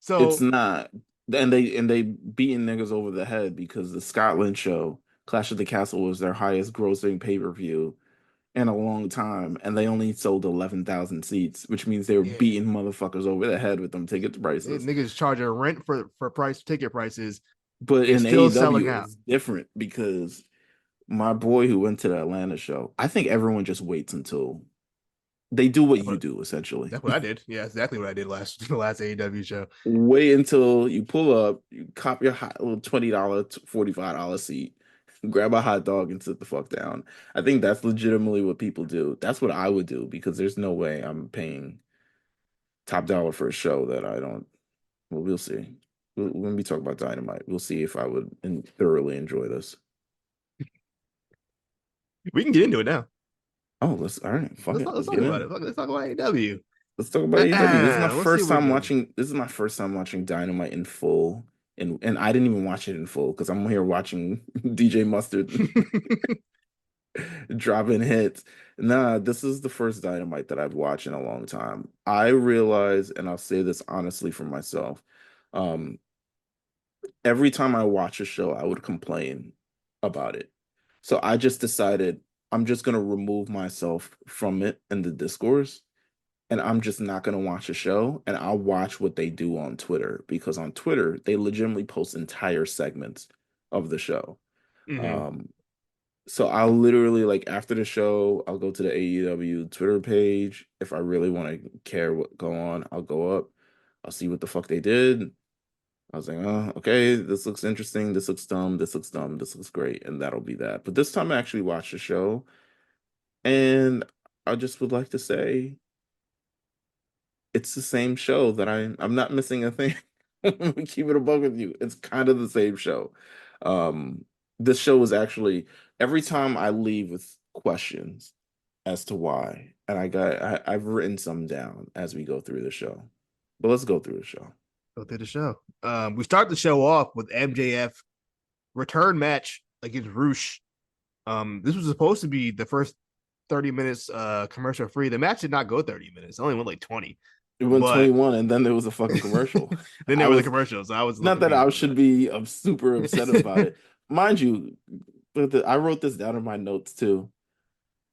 So not. And they beating niggas over the head because the Scotland show, Clash of the Castle, was their highest grossing pay-per-view in a long time, and they only sold 11,000 seats, which means they were yeah, beating motherfuckers over the head with them ticket prices. niggas charging rent for price ticket prices But and in still selling AEW, out. it's different because my boy who went to the Atlanta show, I think everyone just waits until they do what That's you what do, essentially. that's what I did. Yeah, exactly what I did last the last AEW show. Wait until you pull up, you cop your hot little $20, $45 seat, grab a hot dog and sit the fuck down. I think that's legitimately what people do. That's what I would do because there's no way I'm paying top dollar for a show that I don't. Well, we'll see. When we talk about Dynamite, we'll see if I would thoroughly enjoy this. We can get into it now. Oh, let's all right. Fuck it. Let's Let's talk get about in. it. Let's talk about AEW. Let's talk about AEW. This is my Let's see first what we're time doing. watching. This is my first time watching Dynamite in full, and I didn't even watch it in full because I'm here watching DJ Mustard dropping hits. Nah, this is the first Dynamite that I've watched in a long time. I realize, and I'll say this honestly for myself, um, every time I watch a show, I would complain about it. So I just decided I'm just gonna remove myself from it in the discourse, and I'm just not gonna watch a show, and I'll watch what they do on Twitter because on Twitter they legitimately post entire segments of the show. Hmm. Um, so I'll literally like after the show, I'll go to the AEW Twitter page. If I really want to care what go on, I'll go up. I'll see what the fuck they did. I was like, oh, okay, this looks interesting. This looks dumb. This looks dumb. This looks great. And that'll be that. But this time I actually watched the show. And I just would like to say it's the same show that I'm not missing a thing. Keep it a bug with you. It's kind of the same show. Um, this show is actually every time I leave with questions as to why, and I've written some down as we go through the show. But let's go through the show. Go through the show. We start the show off with MJF return match against Roosh. This was supposed to be the first 30 minutes commercial free. The match did not go 30 minutes. It only went like 20. It went But 21 and then there was a fucking commercial. then I there were the was commercials. So I was a little not that I confused about should be super upset about that. it. Mind you, but I wrote this down in my notes too.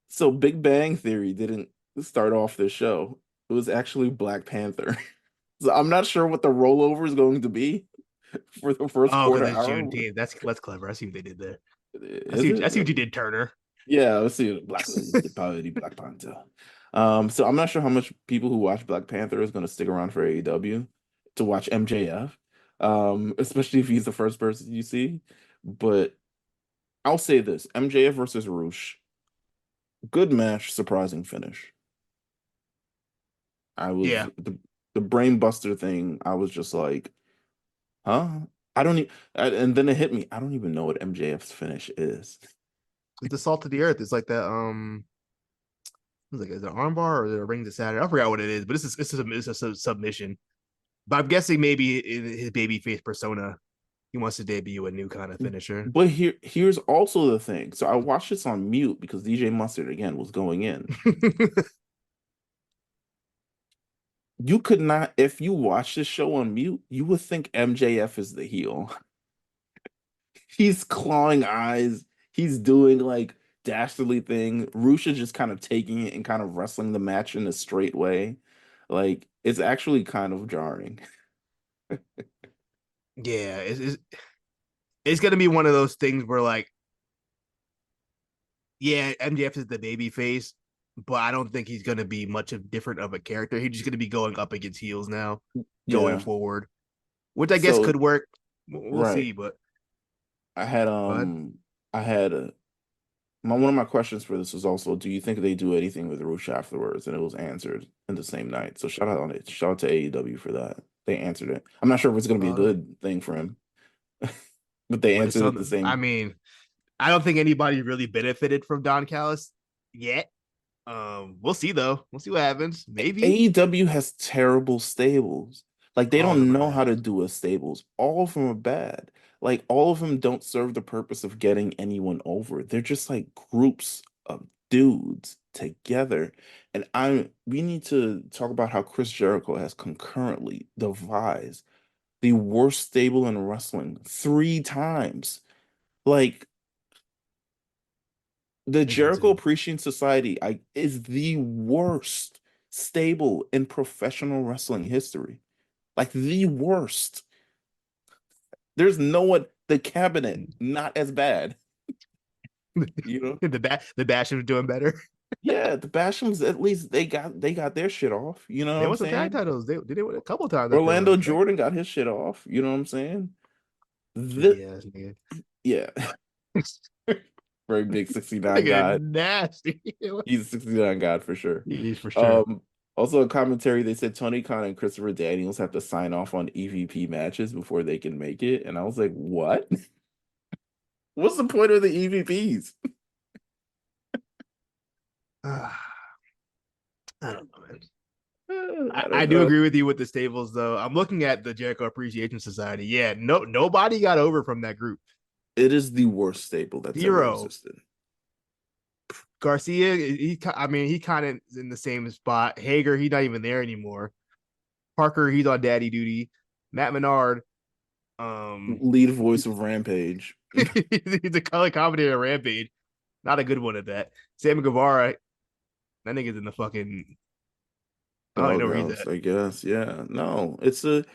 So Big Bang Theory didn't start off this show. It was actually Black Panther. So I'm not sure what the rollover is going to be for the first Oh, quarter because it's hour. Juneteenth. That's clever. I see what they did there. Is I see it? what you did, Turner. Yeah, let's see. The power of the Black Panther. So I'm not sure how much people who watch Black Panther is going to stick around for AEW to watch MJF, especially if he's the first person you see. But I'll say this: MJF versus Roosh, good match, surprising finish. I was Yeah. the brain buster thing. I was just like, huh? I don't. And then it hit me. I don't even know what MJF's finish is. It's the salt of the earth. It's like that it's like is it an armbar or is it a ring to Saturn? I forgot what it is, but it's a submission. But I'm guessing maybe in his babyface persona, he wants to debut a new kind of finisher. But here's also the thing. So I watched this on mute because DJ Mustard again was going in. You could not, if you watch this show on mute, you would think MJF is the heel. He's clawing eyes. He's doing like dastardly thing. Rush is just kind of taking it and kind of wrestling the match in a straight way. Like it's actually kind of jarring. Yeah, it's gonna be one of those things where like, yeah, MJF is the baby face, but I don't think he's gonna be much of different of a character. He's just gonna be going up against heels now, going Yeah. forward, which I guess So could work. We'll right. see, but I had but I had my one of my questions for this was also, do you think they do anything with Rush afterwards? And it was answered in the same night. So shout out on it. Shout out to AEW for that. They answered it. I'm not sure if it's gonna be a uh, good thing for him, but they but it's answered it the something. I same. mean, I don't think anybody really benefited from Don Callis yet. We'll see though. We'll see what happens. Maybe AEW has terrible stables. Like they all of them don't are know how bad. to do a stables. All of them are bad. Like all of them don't serve the purpose of getting anyone over. They're just like groups of dudes together. And I we need to talk about how Chris Jericho has concurrently devised the worst stable in wrestling 3 times. Like the It's Jericho insane. Appreciation Society is the worst stable in professional wrestling history. Like the worst. There's no one, the cabinet, not as bad. You know? The Bash is doing better. Yeah, the Bashams at least they got their shit off. You know what They I'm won some tag saying? titles. They won a couple times. I feel Orlando like Jordan got his shit off. You know what I'm saying? The cheeky ass nigga. yeah, very big 69 Nigga god. nasty. He's a 69 god for sure. He's for sure. Um, Also a commentary, they said Tony Khan and Christopher Daniels have to sign off on EVP matches before they can make it. And I was like, what? What's the point of the EVPs? I don't know, man. I I don't do know. agree with you with the stables, though. I'm looking at the Jericho Appreciation Society. Yeah, nobody got over from that group. It is the worst stable that's ever Zero. existed. Garcia, I mean, he kind of in the same spot. Hager, he's not even there anymore. Parker, he's on daddy duty. Matt Menard, um, Lead voice of Rampage. he's a color commentator on Rampage. Not a good one at that. Sam Guevara, that nigga's in the fucking. I don't even know where he's Doghouse, at. I guess. Yeah. No, it's a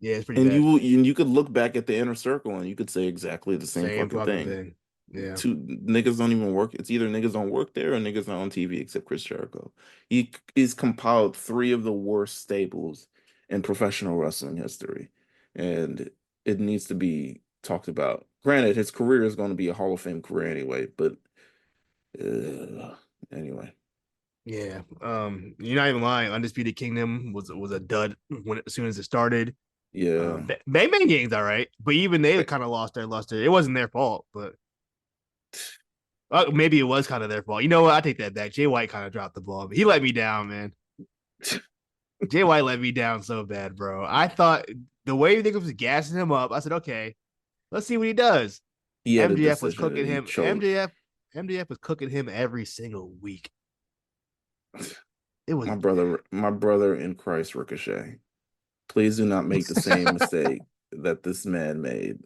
Yeah, it's pretty and bad. you could look back at the inner circle and you could say exactly the same Same fucking fucking thing. thing. Yeah. Two niggas don't even work. It's either niggas don't work there or niggas not on TV except Chris Jericho. He's compiled 3 of the worst stables in professional wrestling history, and it needs to be talked about. Granted, his career is going to be a Hall of Fame career anyway, but anyway, Yeah. You're not even lying. Undisputed Kingdom was a dud when as soon as it started. yeah, Bang Bang Gang's all right, but even they kind of lost their luster. It wasn't their fault, but maybe it was kind of their fault. You know what? I take that back. Jay White kind of dropped the ball, but he let me down, man. Jay White let me down so bad, bro. I thought the way they was gassing him up, I said, okay, let's see what he does. he had a MJF was decision and cooking he him. choked. MJF was cooking him every single week. It was My brother in Christ, Ricochet. Please do not make the same mistake that this man made.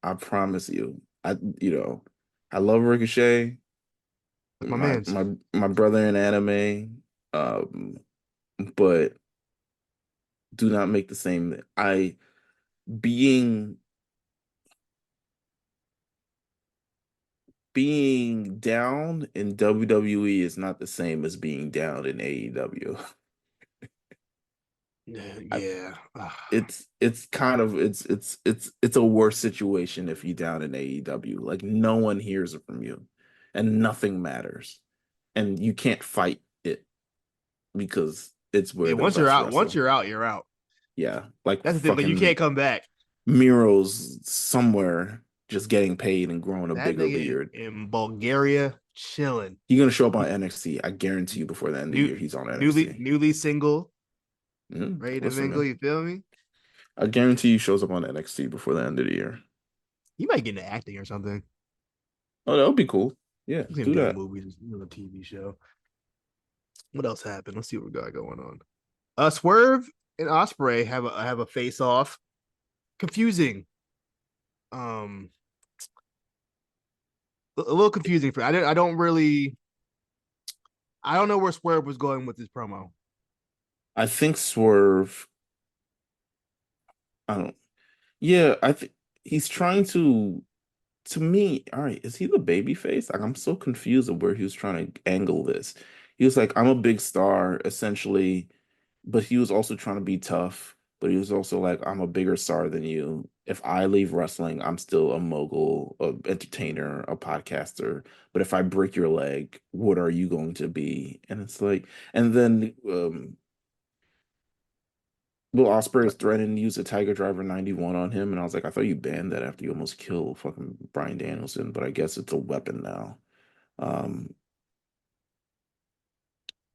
I promise you. I love Ricochet, my my man's. my my brother in anime, um, but do not make the same. I being being down in WWE is not the same as being down in AEW. Yeah. It's kind of it's a worse situation if you're down in AEW. Like no one hears it from you and nothing matters. And you can't fight it because it's Yeah, where the best once wrestle. you're out, you're out. Yeah, like That's the thing. Like you fucking can't come back. Miro's somewhere just getting paid and growing a That bigger nigga beard. in Bulgaria chilling. He's gonna show up on NXT. I guarantee you before the end of the New year he's on newly NXT. newly single, ready to Listen, mingle, man. you feel me? I guarantee he shows up on NXT before the end of the year. He might get into acting or something. Oh, that would be cool. Yeah, He's him do doing that. movies, a TV show. What else happened? Let's see what we got going on. Swerve and Osprey have a face off. Confusing. Um, a little confusing for I don't really. I don't know where Swerve was going with this promo. I think Swerve. I don't. Yeah, I think he's trying to. To me, all right, is he the baby face? Like, I'm so confused of where he was trying to angle this. He was like, I'm a big star, essentially, but he was also trying to be tough. But he was also like, I'm a bigger star than you. If I leave wrestling, I'm still a mogul, a entertainer, a podcaster. But if I break your leg, what are you going to be? And it's like, and then Will Ospreay is threatening to use a Tiger Driver 91 on him, and I was like, I thought you banned that after you almost killed fucking Bryan Danielson, but I guess it's a weapon now. Um,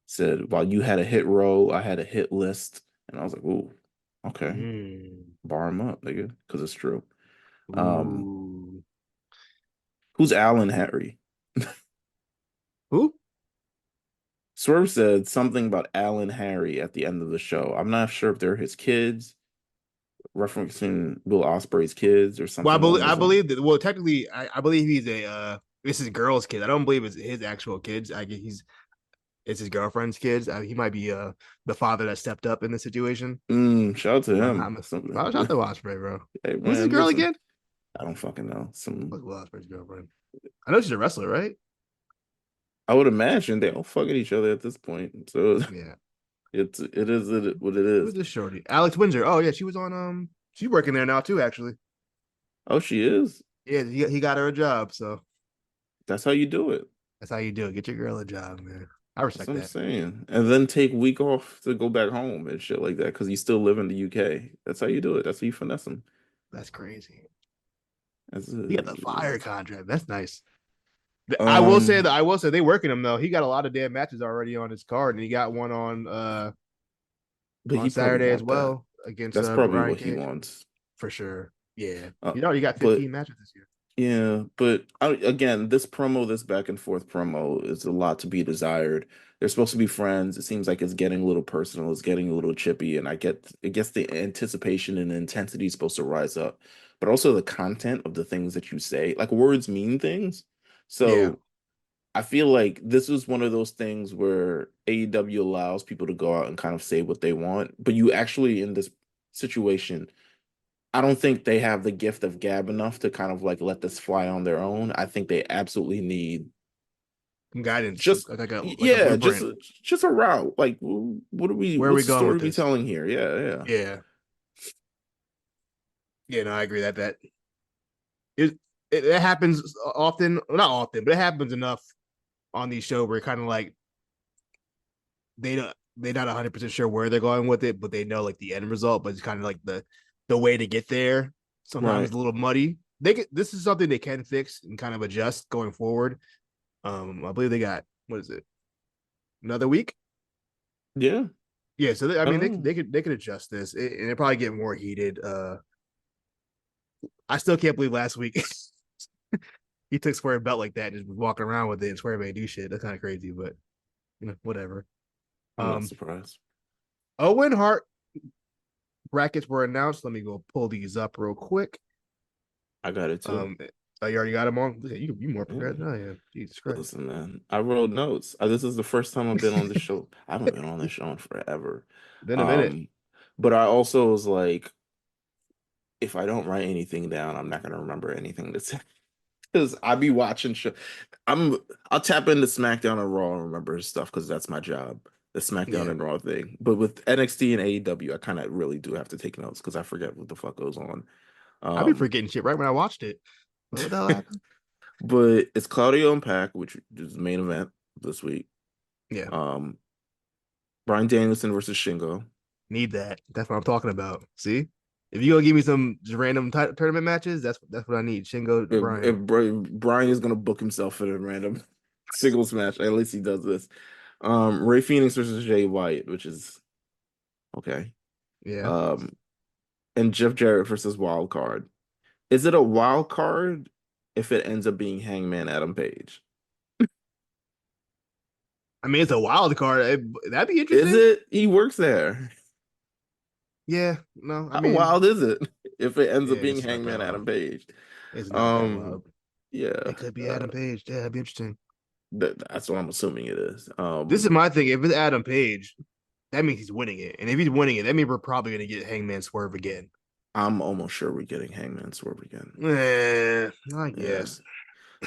Said while you had a hit row, I had a hit list, and I was like, ooh, okay, Mm. bar him up, nigga, because it's true. Um, Ooh. who's Alan Harry? Who? Swerve said something about Alan Harry at the end of the show. I'm not sure if they're his kids, referencing Will Ospreay's kids or Well, something along I those lines. believe that. Well, technically, I believe he's a. This is girl's kid. I don't believe it's his actual kids. I guess it's his girlfriend's kids. He might be the father that stepped up in the situation. Shout out to him. Shout out to Osprey, bro. Hey Who's his man, girl listen, again? I don't fucking know. What's Will Osprey's girlfriend? I know she's a wrestler, right? I would imagine they all fucking each other at this point. So Yeah. what it is. Who's this shorty? Alex Windsor. Oh yeah, she was on. She's working there now too. Actually, Oh, she is. yeah, he got her a job. So That's how you do it. that's how you do it. Get your girl a job, man. I That's respect what I'm that. saying. And then take a week off to go back home and shit like that because you still live in the UK. That's how you do it. That's how you finesse them. That's crazy. That's He got the it. fire contract. That's nice. Um, I will say they working him though. He got a lot of damn matches already on his card, and he got one but on he probably Saturday as want that. well against That's probably Brian what he Cage wants. for sure. Yeah, Uh, you know he got but 15 matches this year. Yeah, but again, this back and forth promo is a lot to be desired. They're supposed to be friends. It seems like it's getting a little personal. It's getting a little chippy, and I guess the anticipation and intensity is supposed to rise up, but also the content of the things that you say, like words mean things. Yeah, So I feel like this is one of those things where AEW allows people to go out and kind of say what they want, but you actually in this situation I don't think they have the gift of gab enough to kind of like let this fly on their own. I think they absolutely need some guidance, just like a yeah, blueprint. just a route. Like Where are we what's the going with story we this? telling here? Yeah, yeah. Yeah, yeah. No, I agree that it it happens often, not often, but it happens enough on these shows where kind of like they're not 100% sure where they're going with it, but they know like the end result, but it's kind of like the way to get there sometimes Right. a little muddy. This is something they can fix and kind of adjust going forward. I believe they got what is it, another week? Yeah. Yeah, so I I mean don't know. they could adjust this and it probably get more heated. I still can't believe last week he took Square belt like that and just was walking around with it and Square may do shit. That's kind of crazy, but whatever. I'm not Um, surprised. Owen Hart brackets were announced. Let me go pull these up real quick. I got it too. Um, you already got them on. You more Yeah. prepared than I am. Jesus Christ. Listen, man. I wrote notes. This is the first time I've been on this show. I haven't been on this show in forever. Been a minute. Um, but I also was like, if I don't write anything down, I'm not gonna remember anything to say. Because I be watching show. I'm I'll tap into SmackDown and Raw and remember his stuff because that's my job, the SmackDown Yeah, and Raw thing. But with NXT and AEW, I kind of really do have to take notes because I forget what the fuck goes on. I've been Um, forgetting shit right when I watched it. What the hell happened? but it's Claudio and Pac, which is the main event this week. Yeah, Um, Brian Danielson versus Shingo. need that. That's what I'm talking about. See, if you gonna give me some just random tournament matches, that's what I need. Shingo Brian. Brian is gonna book himself in a random singles match, at least he does this. Ray Phoenix versus Jay White, which is okay. Yeah, Um, and Jeff Jarrett versus Wild Card. Is it a wild card if it ends up being Hangman Adam Page? I mean it's a wild card. That'd be Is interesting. it? He works there. Yeah, no, I How mean, wild is it if it ends yeah, up being it's not that Hangman wild. Adam Page? It's not that Um, wild. yeah. It could be Adam Page. Yeah, that'd be interesting. That's what I'm assuming it is. This is my thing. If it's Adam Page, that means he's winning it. And if he's winning it, that means we're probably going to get Hangman Swerve again. I'm almost sure we're getting Hangman Swerve again. I Yeah. guess.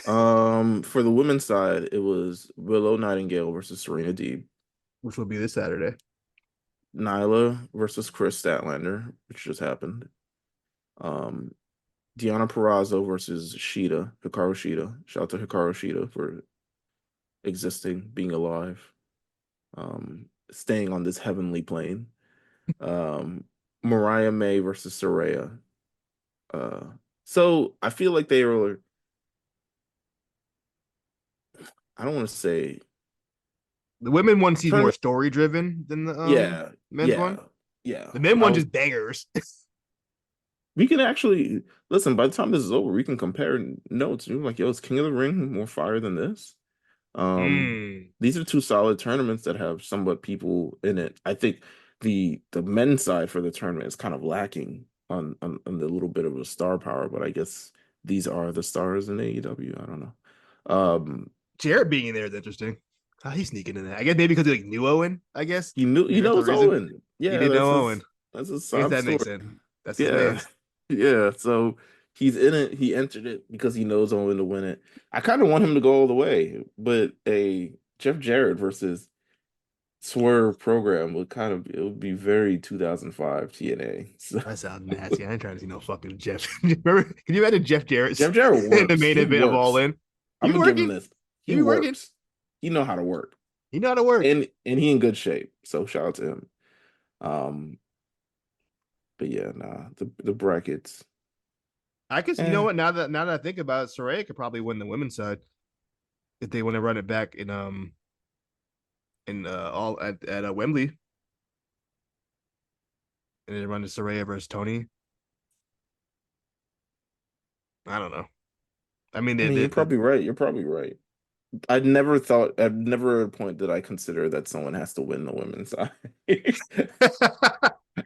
For the women's side, it was Willow Nightingale versus Serena Deeb, Which will be this Saturday. Nyla versus Chris Statlander, which just happened. Um, Deonna Purrazzo versus Hikaru Shida. Shout out to Hikaru Shida for existing, being alive, staying on this heavenly plane. Um, Mariah May versus Saraya. Uh, so I feel like they were. I don't want to say The women one seems more tournament. story driven than the Yeah, men's yeah, one. yeah. The men I one was. just bangers. We can actually listen. By the time this is over, we can compare notes. You're like, yo, is King of the Ring more fire than this? Mm. These are two solid tournaments that have somewhat people in it. I think the men's side for the tournament is kind of lacking on the little bit of a star power, but I guess these are the stars in AEW. I don't know. Jarrett being in there is interesting. How he's sneaking in there? I guess maybe because he like knew Owen. I guess He maybe that's the knows reason Owen. he Yeah, did know Owen. that's his I guess sob that makes story. sense. That's his Yeah. man's. Yeah. So he's in it. He entered it because he knows Owen to win it. I kind of want him to go all the way, but a Jeff Jarrett versus Swerve program would it would be very 2005 TNA. So That sounds nasty. I ain't trying to see no fucking Jeff. Remember? Can you imagine Jeff Jarrett Jeff Jarrett in the works. main He event of All works. In? He I'm be gonna give him working. this. He He be working. works. He know how to work. He know how to work. And he in good shape. So shout out to him. Um, but yeah, nah, the brackets. I guess you know Eh. what? Now that I think about it, Saraya could probably win the women's side if they want to run it back in all at Wembley and then run the Saraya versus Tony. I don't know. I mean, I mean, you're probably right. You're probably right. I'd never at a point did I consider that someone has to win the women's side.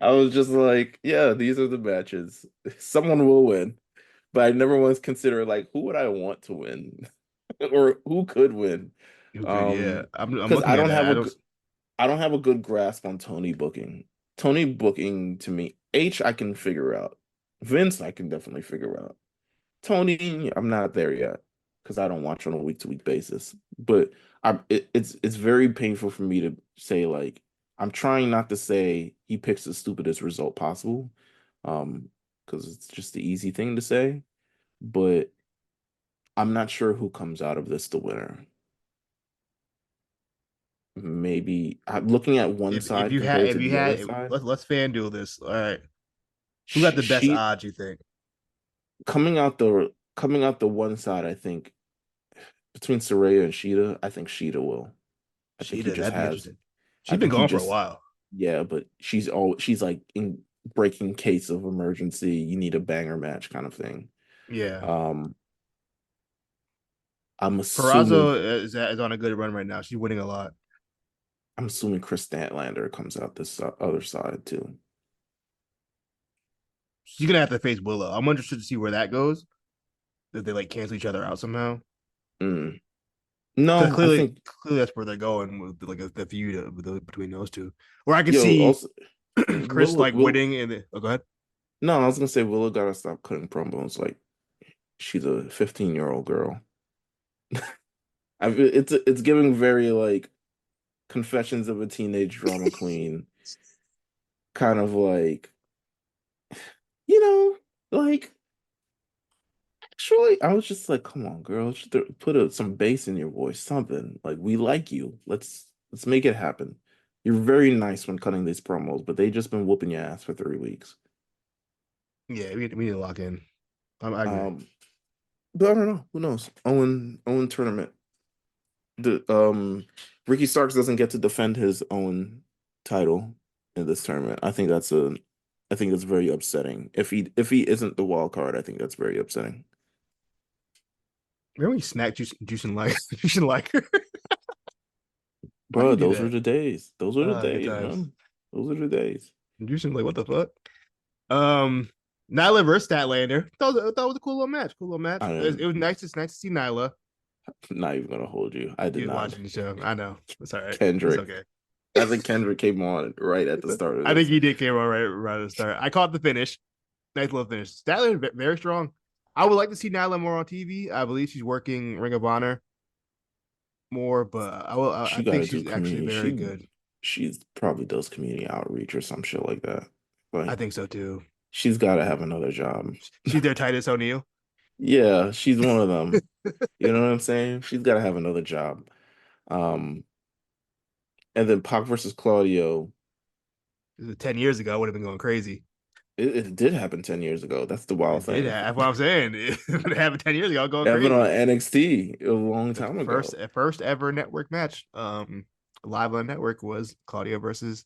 I was just like, yeah, these are the matches. Someone will win. But I never once considered like who would I want to win or who could win. who could? Yeah, I'm Because looking at that. I don't. I don't have a good grasp on Tony booking. Tony booking to me, H I can figure out. Vince I can definitely figure out. Tony, I'm not there yet because I don't watch on a week to week basis. But it's very painful for me to say like I'm trying not to say he picks the stupidest result possible, because it's just the easy thing to say. But I'm not sure who comes out of this the winner. Maybe I'm looking at one If side you had compared if to you the other had side. let's fan duel this. All right, who got the best She odds? You think? coming out the one side, I think between Soraya and Sheeta, I think Sheeta will. I think he Sheeta, just that'd be has. interesting. I She's been think he gone for a just while. yeah, but she's like in breaking case of emergency. You need a banger match kind of thing. Yeah, Um, I'm assuming Peraza is on a good run right now. She's winning a lot. I'm assuming Chris Statlander comes out this other side too. She's gonna have to face Willow. I'm interested to see where that goes. If they like cancel each other out somehow. Mm. Because No, I think clearly that's where they're going with like the feud between those two. Or I could yo see also Chris Willow like will winning and go ahead. no, I was gonna say Willow gotta stop cutting promos like she's a 15-year-old girl. It's giving very like Confessions of a Teenage Drama Queen kind of like you know like actually I was just like come on girl just put some bass in your voice something like we like you let's make it happen. You're very nice when cutting these promos, but they just been whooping your ass for 3 weeks. Yeah, we need to lock in. I agree. Um, but I don't know. Who knows? Owen tournament. The Ricky Starks doesn't get to defend his own title in this tournament. I think that's very upsetting. If he isn't the wild card, I think that's very upsetting. Remember we smacked Juice and like Juice and like Why you Bro, do those were that? the days. Those were the Good days, times. man. Those were the days. Juice and like what the fuck? Um, Nyla versus Statlander. Thought it was a cool little match. Cool little match. I It didn't was nice. It's nice to see Nyla. Not even gonna hold you. I He did was not. watching the show. I know. It's all right. It's Kendrick. okay. I think Kendrick came on right at the start of I think this. he did came on right at the start. I caught the finish. Nice little finish. Statler very strong. I would like to see Nyla more on TV. I believe she's working Ring of Honor more, but I She got think to do she's actually community. very good. She's probably does community outreach or some shit like that. I Like think so too. she's got to have another job. She's their Titus O'Neil. Yeah, she's one of them. You know what I'm saying? She's got to have another job. Um, and then Pac versus Claudio. 10 years ago, I would have been going crazy. It did happen 10 years ago. That's the wild It did. thing. That's what I'm saying. It happened 10 years ago, going It happened on crazy. NXT a long The time first ago. first ever network match, live on the network was Claudio versus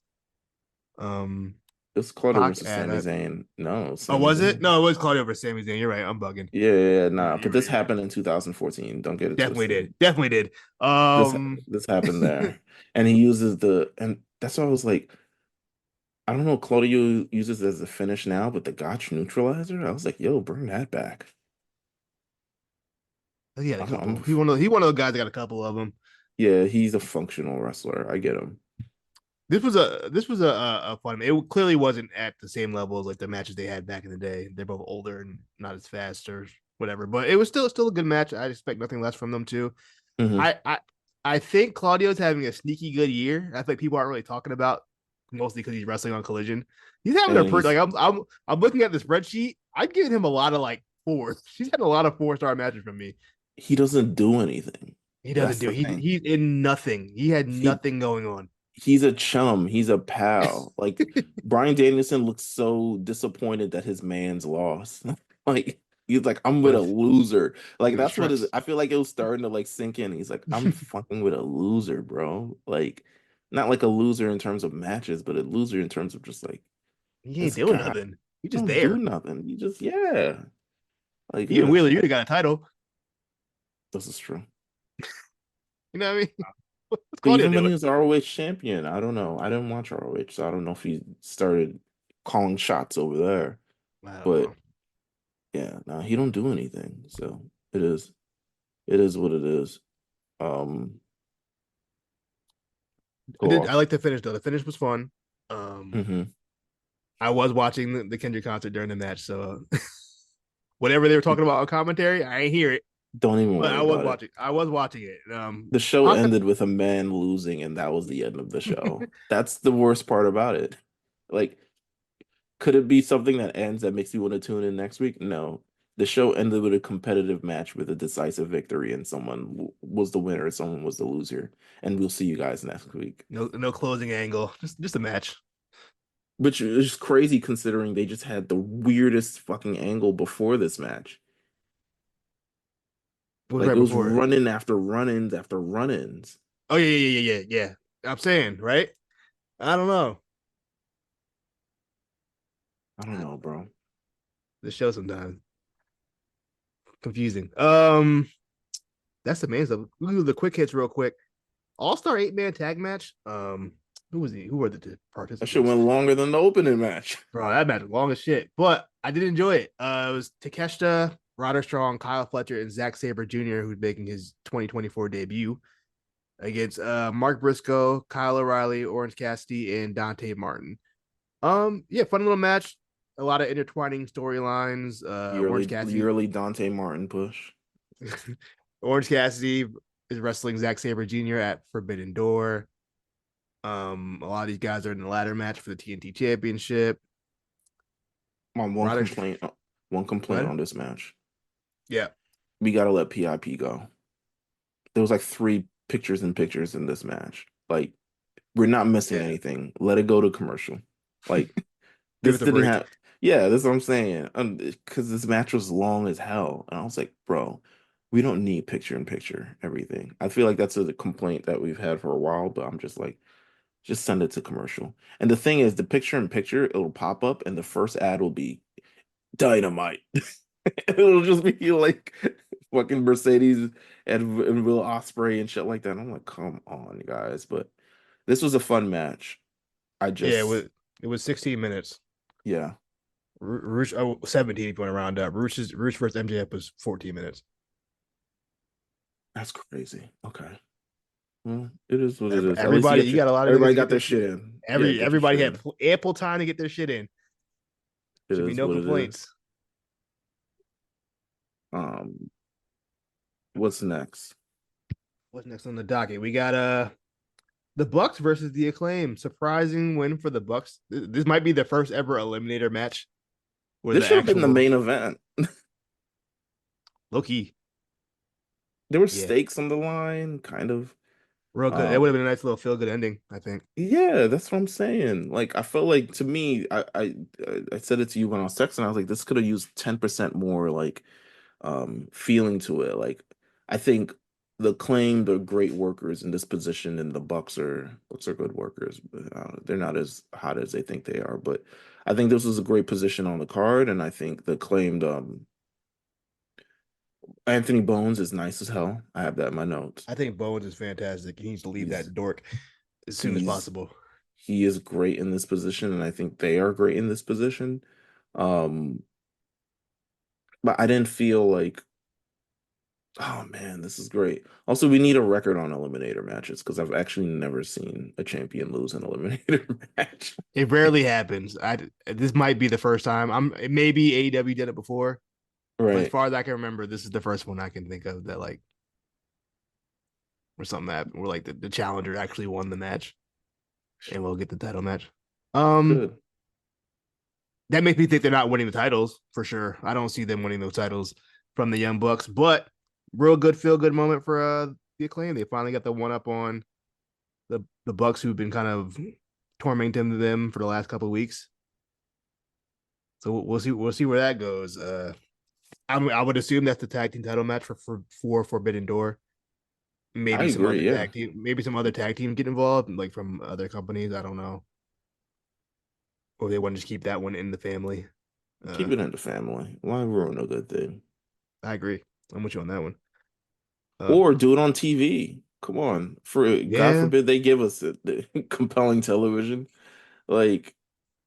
um It's Claudio Pac versus at Sami Zayn. No, oh, Sami was it? Zayn. No, it was Claudio versus Sami Zayn. You're right. I'm bugging. Yeah, You're nah. right. You're But right. this You're right. happened in 2014. Don't get it Definitely twisted. did. Definitely did. This this happened there, and he uses and that's why I was like, I don't know. Claudio uses it as a finish now, but the Gotch neutralizer. I was like, yo, bring that back. he had a I'm couple. He one of those guys that got a couple of them. yeah, he's a functional wrestler. I get him. This was a fun. It clearly wasn't at the same level as like the matches they had back in the day. They're both older and not as fast or whatever, but it was still a good match. I expect nothing less from them too. Hmm. I think Claudio's having a sneaky good year. I think people aren't really talking about mostly because he's wrestling on Collision. He's having a And pretty he's like I'm looking at the spreadsheet. I'd give him a lot of like fours. He's had a lot of 4-star matches from me. he doesn't do anything. He doesn't That's do. the He thing. he's in nothing. He had He nothing going on. he's a chum. He's a pal. Like Brian Danielson looks so disappointed that his man's lost. Like he's like, I'm with a But loser. Like he was that's what is. stressed. I feel like it was starting to like sink in. He's like, I'm fucking with a loser, bro. Like not like a loser in terms of matches, but a loser in terms of just like He ain't this doing guy nothing. He just don't do there. nothing. You just yeah. Like Even ugh, Wheeler, you got a title. this is true. You know what I mean? What's But Claudia even when doing? he was ROH champion, I don't know. I didn't watch ROH, so I don't know if he started calling shots over there. I don't But know. yeah, no, he don't do anything. So it is it is what it is. Um go I off. like the finish though. The finish was fun. Um, Hmm. I was watching the Kendrick concert during the match, so whatever they were talking about on commentary, I ain't hear it, Don't even but worry about it. I was watching it. The show Pac, ended with a man losing, and that was the end of the show. That's the worst part about it. Like, could it be something that ends that makes you want to tune in next week? No. The show ended with a competitive match with a decisive victory, and someone was the winner, and someone was the loser. And we'll see you guys next week. no closing angle, just a match. Which is crazy considering they just had the weirdest fucking angle before this match. What was Like right it was before? run-in after run-ins after run-ins. Oh yeah. I'm saying right. I don't know. I don't know, bro. The show sometimes confusing. That's the main stuff. We'll do the quick hits real quick. All Star 8-man tag match. Who was he? Who were the That shit participants? went longer than the opening match. Bro, that match was long as shit, but I did enjoy it. It was Takeshita, Roderick Strong, Kyle Fletcher, and Zack Sabre Jr., who's making his 2024 debut against Mark Briscoe, Kyle O'Reilly, Orange Cassidy, and Dante Martin. Yeah, fun little match. A lot of intertwining storylines. Orange Cassidy, Yearly Dante Martin push. Orange Cassidy is wrestling Zack Sabre Jr. at Forbidden Door. A lot of these guys are in the ladder match for the TNT Championship. My Roderick, one complaint what? on this match. Yeah, We gotta let PIP go. There was like three pictures in pictures in this match. Like we're not missing yeah. anything. Let it go to commercial. Like Give this us a didn't break. have. Yeah, that's what I'm saying. Because this match was long as hell, and I was like, bro, we don't need picture in picture everything. I feel like that's a complaint that we've had for a while, but I'm just like, just send it to commercial. And the thing is, the picture in picture, it'll pop up, and the first ad will be dynamite. It'll just be like fucking Mercedes and Will Ospreay and shit like that. And I'm like, come on, guys. But this was a fun match. I Yeah, just, it was 16 minutes. yeah. Roosh, 17 if you want to round up. Roosh versus MJF was 14 minutes. That's crazy. Okay. Well, it is what it is. At least Everybody, you got a lot of niggas everybody to get got their their shit. shit in. Yeah, get your Everybody shit had in. ample time to get their shit in. It Should be is no what it is. complaints. Um, what's next? What's next on the docket? We got the Bucks versus the Acclaim. Surprising win for the Bucks. This might be the first ever eliminator match where This the should have been the actual main event. Loki, There were yeah, stakes on the line, kind of. real good. It would have Um, been a nice little feel good ending, I think. yeah, that's what I'm saying. Like, I felt like to me, I said it to you when I was texting. I was like, this could have used 10% more like feeling to it. Like, I think the claim the great workers in this position, and the Bucks are good workers, but they're not as hot as they think they are. But I think this was a great position on the card, and I think the claimed Anthony Bones is nice as hell. I have that in my notes. I think Bowens is fantastic. He needs to leave He's that dork as soon as he's possible. he is great in this position, and I think they are great in this position. Um, but I didn't feel like, oh man, this is great. Also, we need a record on eliminator matches because I've actually never seen a champion lose an eliminator match. It rarely happens. This might be the first time. Maybe AEW did it before, but as Right. far as I can remember, this is the first one I can think of that like or something that where like the challenger actually won the match and we'll get the title match. Um, Good. that makes me think they're not winning the titles for sure. I don't see them winning those titles from the Young Bucks, but real good feel good moment for the Acclaim. They finally got the one up on the Bucks who've been kind of tormenting them for the last couple of weeks. So we'll see where that goes. I would assume that's the tag team title match for Forbidden Door. I Maybe some other agree. Yeah. tag team, maybe some other tag team get involved, like from other companies. I don't know, or they want to just keep that one in the family. Keep it in the family. Why ruin a good thing? I agree. I'm with you on that one. Uh, Or do it on TV. Come on. For God yeah, forbid they give us the compelling television. Like,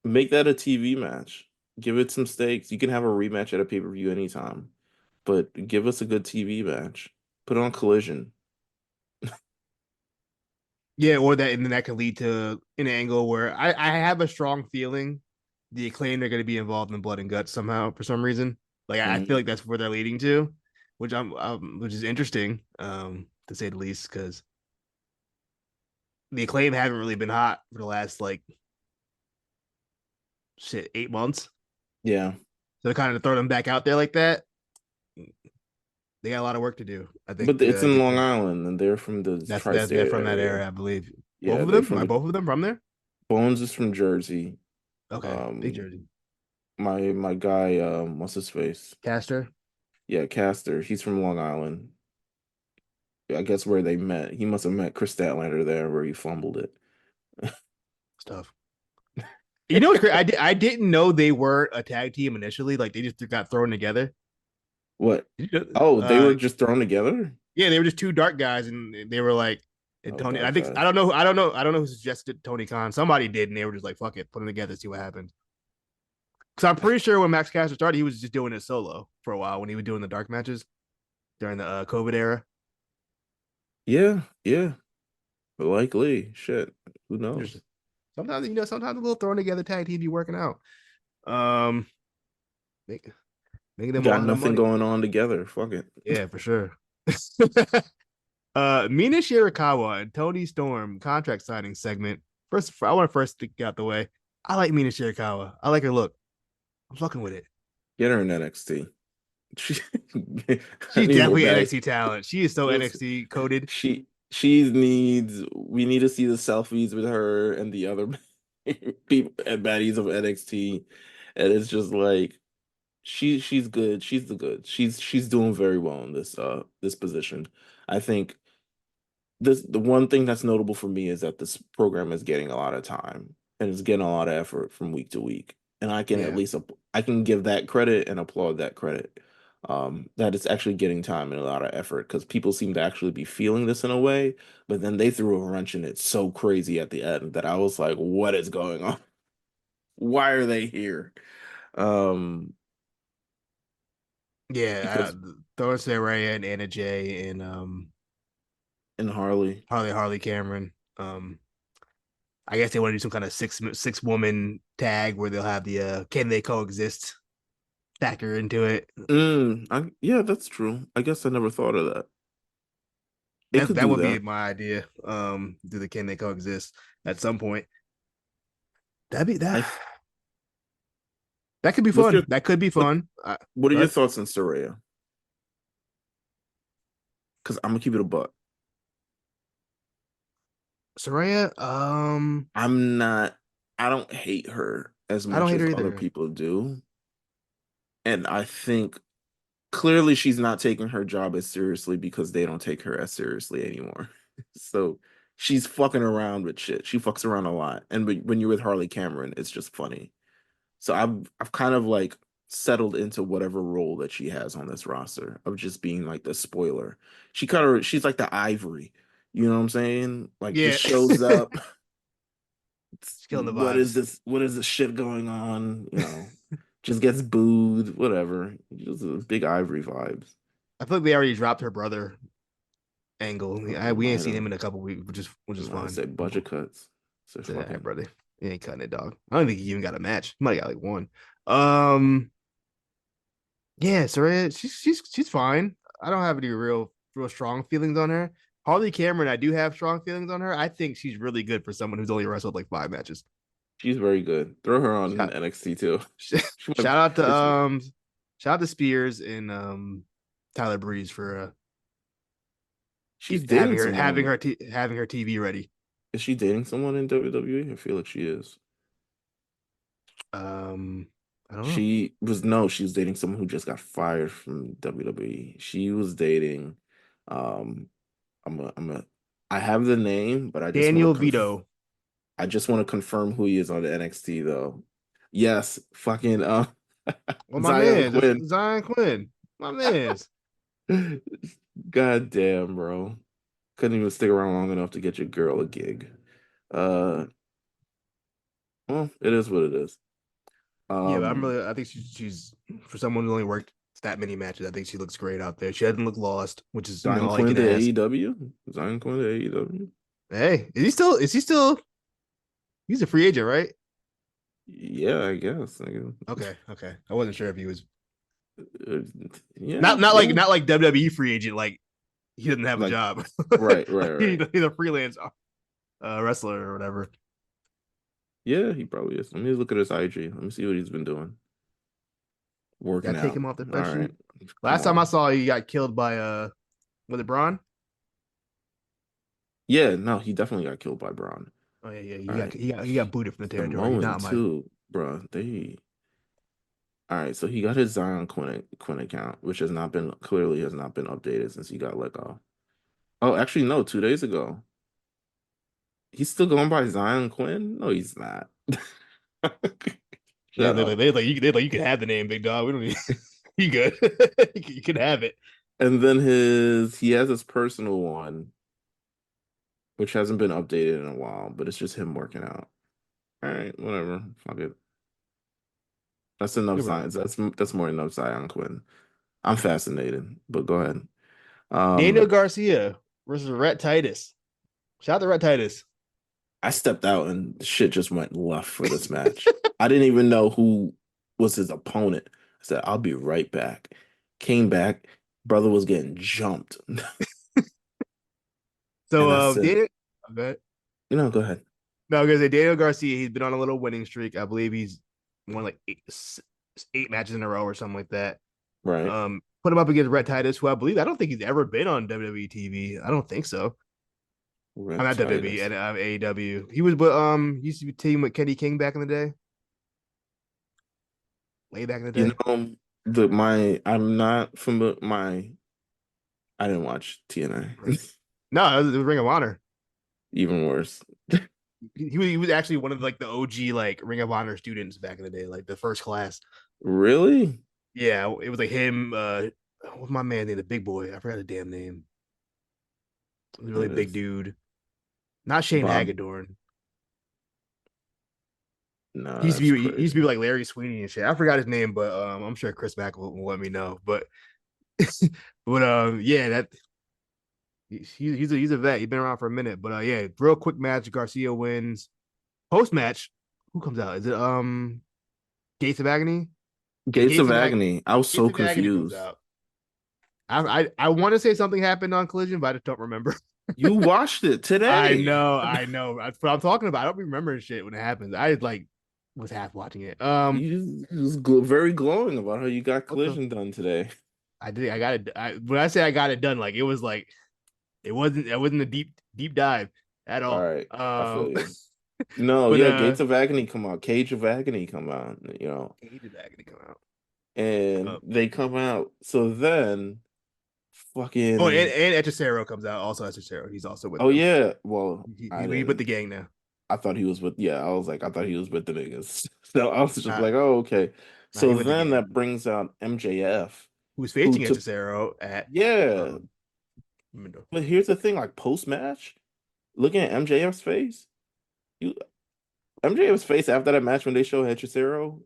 make that a TV match. Give it some stakes. You can have a rematch at a pay-per-view anytime, but give us a good TV match. Put on Collision. yeah, or that, and then that could lead to an angle where I have a strong feeling the Acclaim are going to be involved in Blood and Guts somehow for some reason. Like I feel like Mhm. that's where they're leading to, which is interesting, to say the least, because the Acclaim haven't really been hot for the last like shit 8 months. Yeah, So to kind of throw them back out there like that, they got a lot of work to do. I think but it's to in get Long to Island, and they're from the that's they're tri-state from that area. era, I believe. Both Yeah, of they're them? from Are the both of them from there? Bones is from Jersey. Okay, Big Um, Jersey. my guy, what's his face? Caster Yeah, Caster. He's from Long Island. I guess where they met. He must have met Chris Statlander there, where he fumbled it. stuff. You know what's great? I didn't know they were a tag team initially. Like they just got thrown together. What? Oh, they Uh, were just thrown together? yeah, they were just two dark guys, and they were like, and Oh, Tony. dark I think guys. I don't know who suggested Tony Khan. Somebody did, and they were just like, "Fuck it, put them together, see what happens." Because I'm pretty sure when Max Caster started, he was just doing it solo for a while when he was doing the dark matches during the COVID era. Yeah, yeah. Likely. Shit. Who Just knows? sometimes sometimes a little thrown together tag team be working out. Um, make, making them a Got lot of nothing money. going on together. Fuck it. Yeah, for sure. Mina Shirakawa and Tony Storm contract signing segment. First, I want to first get out the way. I like Mina Shirakawa. I like her look. I'm fucking with it. Get her in NXT. She, I She's need more definitely back. NXT talent. She is so Just NXT coded. she needs. We need to see the selfies with her and the other people and baddies of NXT, and it's just like she's good. She's the good. She's doing very well in this position. I think the one thing that's notable for me is that this program is getting a lot of time and it's getting a lot of effort from week to week, and I can at Yeah, least I can give that credit and applaud that credit. That it's actually getting time and a lot of effort because people seem to actually be feeling this in a way, but then they threw a wrench in it so crazy at the end that I was like, "What is going on? Why are they here?" Um, yeah. because Thorne Saraya and Anna Jay and And Harley. Harley Cameron. I guess they want to do some kind of six woman tag where they'll have the can they coexist factor into it. Yeah, that's true. I guess I never thought of that. It could That do would be that. my idea. Do the can they coexist at some point? That'd be that. I That could be what's your fun. That could be what fun. what are your But thoughts on Soraya? Because I'm gonna keep it a buck. Soraya, I'm not I don't hate her as I don't much hate as her other either. people do. And I think clearly she's not taking her job as seriously because they don't take her as seriously anymore. So she's fucking around with shit. She fucks around a lot. And when you're with Harley Cameron, it's just funny. So I've kind of like settled into whatever role that she has on this roster of just being like the spoiler. She's like the Ivory. You know what I'm saying? Like Yeah, just shows up. she's killing the vibes. What is this shit going on? Just gets booed, whatever. Just a big Ivory vibes. I feel like they already dropped her brother angle. They We ain't might seen have. him in a couple weeks, which is I fine. say budget cuts. So So yeah, fucking. brother, he ain't cutting it, dog. I don't think he even got a match. He might have got like one. Um, yeah, Soraya, she's fine. I don't have any real strong feelings on her. Harley Cameron, I do have strong feelings on her. I think she's really good for someone who's only wrestled like 5 matches. She's very good. Throw her on Shout, NXT too. She might, shout out to it's shout out to Spears and Tyler Breeze for she's having dating her someone. having her TV ready. Is she dating someone in WWE? I feel like she is. Um, I don't know. She was no, she was dating someone who just got fired from WWE. She was dating um I have the name, but Daniel Vito. I just want to confirm who he is on the NXT though. Yes, fucking Well, my Zion man, that's Quinn. Zion Quinn. My man's. God damn, bro. Couldn't even stick around long enough to get your girl a gig. Uh well, it is what it is. Yeah, but Um I think she's for someone who only worked that many matches. I think she looks great out there. She doesn't look lost, which is Zion all you Quinn can to ask. AEW? Zion Quinn to AEW? Hey, is he still? Is he still? He's a free agent, right? Yeah, I guess. I guess. Okay. I wasn't sure if he was Uh, yeah, yeah. not like WWE free agent. Like he doesn't have a Like, job. right. He's a freelance wrestler or whatever. Yeah, he probably is. Let me look at his IG. Let me see what he's been doing. Got Working to take out. him off the All bet right. sheet. Come Last time I on. saw, he got killed by was it Braun? Yeah, no, he definitely got killed by Braun. Oh yeah. All right. He got booted from the territory. He's Samoan not my too, bro. All right, so he got his Quinn account, which has not been updated since he got let go. Oh, actually, no, 2 days ago. He's still going by Zion Quinn? No, he's not. Shut up. they like you can have the name, big dog. We don't need you good. You can have it. And then he has his personal one, which hasn't been updated in a while, but it's just him working out. All right, whatever. Fuck it. That's enough Whatever. science. That's more than enough Zion Quinn. I'm fascinated, but go ahead. Daniel Um, Garcia versus Rhett Titus. Shout out to Rhett Titus. I stepped out and shit just went left for this match. I didn't even know who was his opponent. I said, I'll be right back. Came back, brother was getting jumped. So And I said, Daniel, okay. go ahead. No, because Daniel Garcia, he's been on a little winning streak. I believe he's won like eight matches in a row or something like that. Right. Put him up against Rhett Titus, who I don't think he's ever been on WWE TV. I don't think so. I'm Red not WWE Titus. and AEW. He was, but used to be team with Kenny King back in the day, way back in the You day. know, the my I'm not familiar my I didn't watch TNA. No, it was Ring of Honor. Even worse. He was actually one of like the OG like Ring of Honor students back in the day, like the first class. Really? Yeah, it was like him. What's my man name? The big boy. I forgot the damn name. He was a really It big is. dude. Not Shane Bob. Hagedorn. No, that's He used to be crazy. like Larry Sweeney and shit. I forgot his name, but I'm sure Chris Mack will let me know. But but yeah, that He's a vet. He's been around for a minute, but yeah, real quick match. Garcia wins. Post match, who comes out? Is it Gates of Agony? Yeah, Gates of Agony. I was Gates so of Agony comes confused. out. I want to say something happened on Collision, but I just don't remember. You watched it today. I know. That's what I'm talking about. I don't remember shit when it happens. I like was half watching it. You was very glowing about how you got What the? Collision done today. I did. I got it. When I say I got it done, like it was like it wasn't. It wasn't a deep dive at All all. right, I feel you. No, But yeah, Gates of Agony come out, Cage of Agony come out, Gate of Agony come out. and they come out. So then, Oh, fucking, and Echecero comes out. Also, Echecero. He's also with oh them. yeah, well, I He with the didn't. gang now. I thought he was with, yeah, I was like, I thought he was with the niggas. So I was just Nah, like, oh, okay. nah, he So with the then gang. that brings out MJF, Who's who facing took, Echecero at yeah. um. But here's the thing, like post match, looking at MJF's face, you MJF's face after that match when they show Hechicero,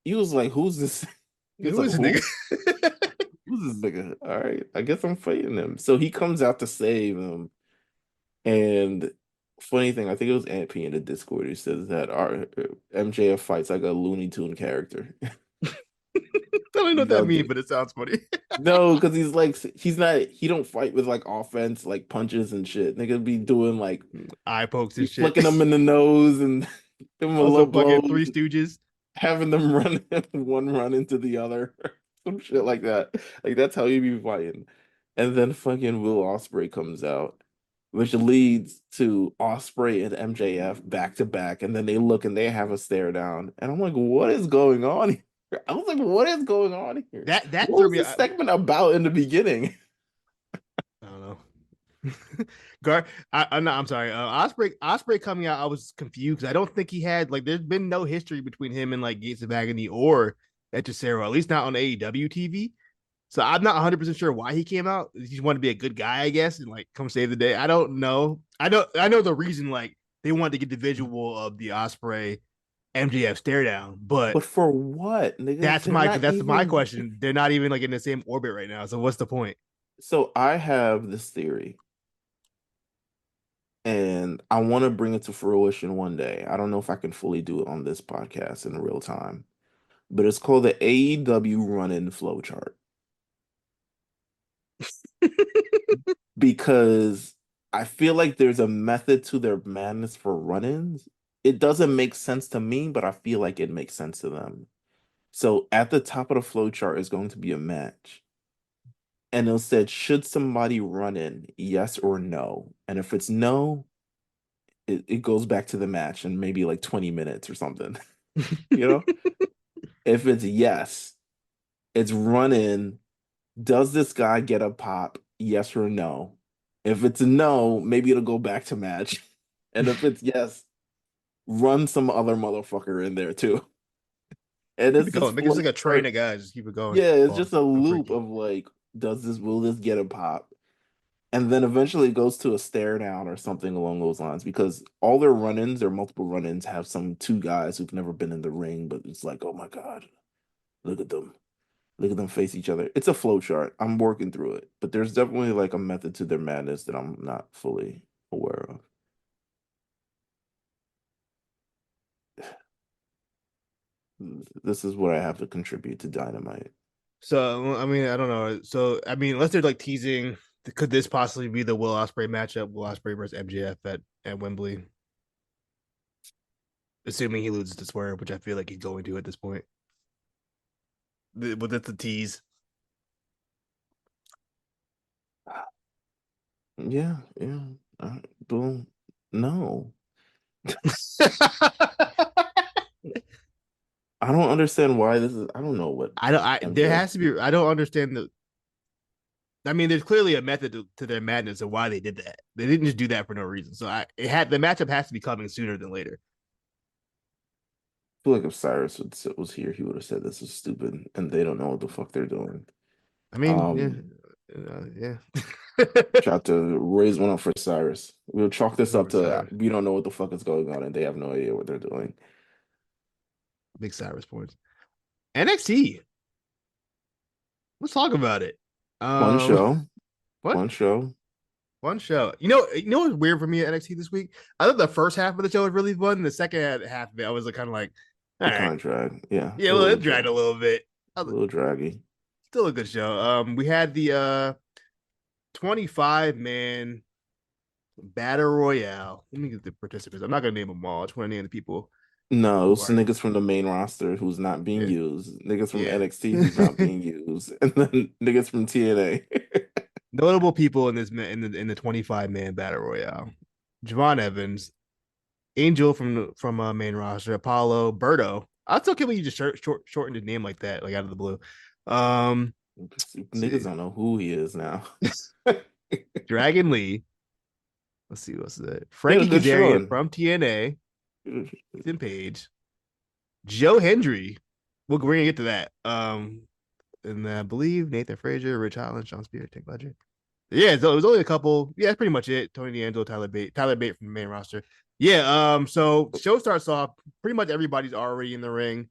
he was like, "Who's this?" He was Who like, is this "Who? nigga? Who's this nigga?" All right, I guess I'm fighting him. So he comes out to save him. And funny thing, I think it was Ant P in the Discord who says that our MJF fights like a Looney Tune character. I don't know You what that know, means, but it sounds funny. no, because he's like he don't fight with like offense, like punches and shit. Nigga be doing like Eye pokes and be shit. flicking them in the nose and give them a low Also, blow, fucking Three Stooges. having them run one run into the other, some shit like that. Like that's how you be fighting. And then fucking Will Ospreay comes out, which leads to Ospreay and MJF back to back, and then they look and they have a stare down, and I'm like, what is going on here? I was like, what is going on here? That What threw was me. this segment about in the beginning? I don't know. Gar, I'm not. I'm sorry. Osprey coming out. I was confused. I don't think he had like. There's been no history between him and like Gates of Agony or Echecero, at least not on AEW TV. So I'm not 100% sure why he came out. He just wanted to be a good guy, I guess, and like come save the day. I don't know. I know the reason. Like they wanted to get the visual of the Osprey MJF stare down, but But for what, nigga? They're not that's my even. question. They're not even like in the same orbit right now. So what's the point? So I have this theory, and I want to bring it to fruition one day. I don't know if I can fully do it on this podcast in real time, but it's called the AEW run-in flow chart because I feel like there's a method to their madness for run-ins. It doesn't make sense to me, but I feel like it makes sense to them. So at the top of the flow chart is going to be a match. And it said, should somebody run in, yes or no? And if it's no, it goes back to the match in maybe like 20 minutes or something. You know? If it's yes, it's run in. Does this guy get a pop? Yes or no? If it's no, maybe it'll go back to match. And if it's yes, run some other motherfucker in there too. And Keep it's it this going. Make it flow like a train chart. of guys. Just keep it going. Yeah, it's Pause. just a I'm loop freaky. of like, will this get a pop? And then eventually it goes to a stare down or something along those lines because all their run-ins or multiple run-ins have some two guys who've never been in the ring, but it's like, oh my God, look at them. Look at them face each other. It's a flow chart. I'm working through it, but there's definitely like a method to their madness that I'm not fully aware of. This is what I have to contribute to Dynamite. So I mean, I don't know. So I mean, unless they're like teasing, could this possibly be the Will Osprey matchup? Will Osprey versus MJF at Wembley, assuming he loses to Swerve, which I feel like he's going to at this point. But that's the tease. Yeah, yeah. Boom. No, I don't understand why this is. I don't know what I don't. There MJF. has to be. I don't understand the. I mean, there's clearly a method to their madness and why they did that. They didn't just do that for no reason. So the matchup has to be coming sooner than later. Feel like if Cyrus was here, he would have said this is stupid and they don't know what the fuck they're doing. I mean, Um, yeah. Tried to raise one up for Cyrus. We'll chalk this up Over to Cyrus. we don't know what the fuck is going on and they have no idea what they're doing. Big Cyrus points. NXT. Let's talk about it. Fun Um, show. What? One show. One show. You know what's weird for me at NXT this week? I thought the first half of the show was really fun. The second half of it, I was kind of like, all It right, kind of dragged. Yeah, yeah, a well, little it dragged drag, a little bit. a little draggy. Still a good show. We had the 25 man battle royale. Let me get the participants. I'm not gonna name them all. I just want to name the people No, it who was the are. niggas from the main roster who's not being Yeah, used, niggas from yeah. NXT who's not being used, and then niggas from TNA. Notable people in this in the 25 man battle royale: Javon Evans, Angel from main roster, Apollo, Berto. That's okay when you just shorten the name like that, like out of the blue. Let's Niggas see, don't know who he is now. Dragon Lee. Let's see what's that. He had a Frankie good Kazarian showing. from TNA. Ethan Page, Joe Hendry. We're gonna get to that. And I believe Nathan Frazier, Rich Holland, Sean Spears, Tick Ledger. Yeah, so it was only a couple. Yeah, that's pretty much it. Tony D'Angelo, Tyler Bate from the main roster. Yeah. So show starts off. Pretty much everybody's already in the ring.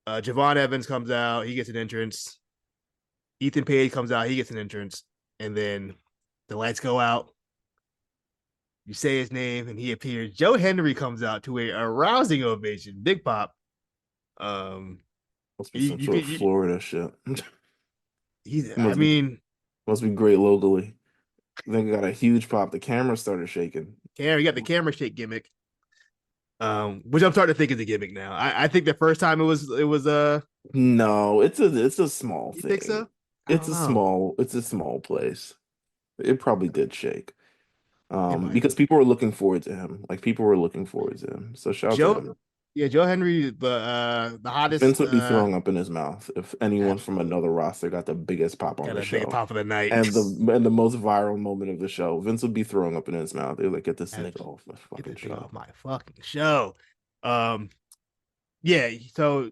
Javon Evans comes out. He gets an entrance. Ethan Page comes out. He gets an entrance. And then the lights go out. You say his name, and he appears. Joe Hendry comes out to a rousing ovation. Big pop. Um, Must be you, some you sort could. of Florida shit. I Must be mean, must be great locally. Then got a huge pop. The camera started shaking. you got the camera shake gimmick. Which I'm starting to think is a gimmick now. I think the first time it was. No, it's a small You think thing. so? I don't know. It's a small place. It probably did shake. It might. Because people were looking forward to him. Like people were looking forward to him. So shout out to Joe, him. yeah, Joe Henry, the Vince hottest. would be throwing up in his mouth if anyone from Absolutely another roster got the biggest pop on got the a big show. pop of the night. And the most viral moment of the show, Vince would be throwing up in his mouth. They're like, get this nigga Absolutely. off my Get fucking this thing show. off my fucking show. Um, yeah. So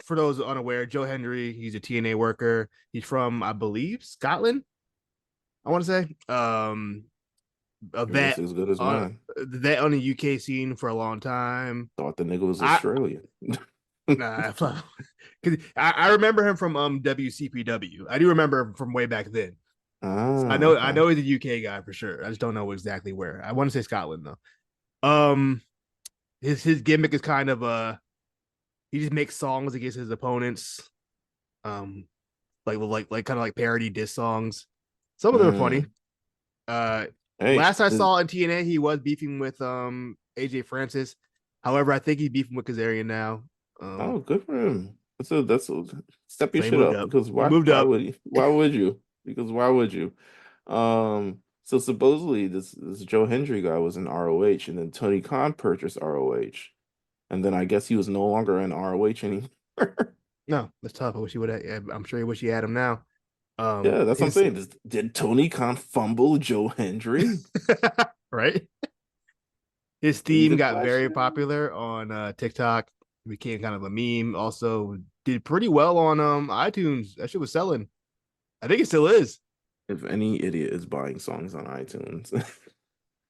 for those unaware, Joe Hendry, he's a TNA worker. He's from, I believe, Scotland. I want to say, a Your guess vet is as good as on mine. on the UK scene for a long time. Thought the nigga was I Australian. nah, because I remember him from WCPW. I do remember him from way back then. So Ah, I okay. know he's a UK guy for sure. I just don't know exactly where. I want to say Scotland though. His gimmick is kind of he just makes songs against his opponents. Um, like kind of like parody diss songs. Some of them are funny. Mm. Uh, Hey, last I saw in TNA, he was beefing with AJ Francis. However, I think he's beefing with Kazarian now. oh, good for him. That's a step your So he shit moved up up. because He moved why up. would you? Why would you? Because why would you? So supposedly this Joe Hendry guy was in ROH, and then Tony Khan purchased ROH, and then I guess he was no longer in ROH anymore. No, that's tough. I wish he would have. I'm sure he wish he had him now. Yeah, that's what I'm His saying. Did Tony Khan fumble Joe Hendry? right. His Be theme the got very question. popular on TikTok. Became kind of a meme. Also did pretty well on iTunes. That shit was selling. I think it still is. If any idiot is buying songs on iTunes,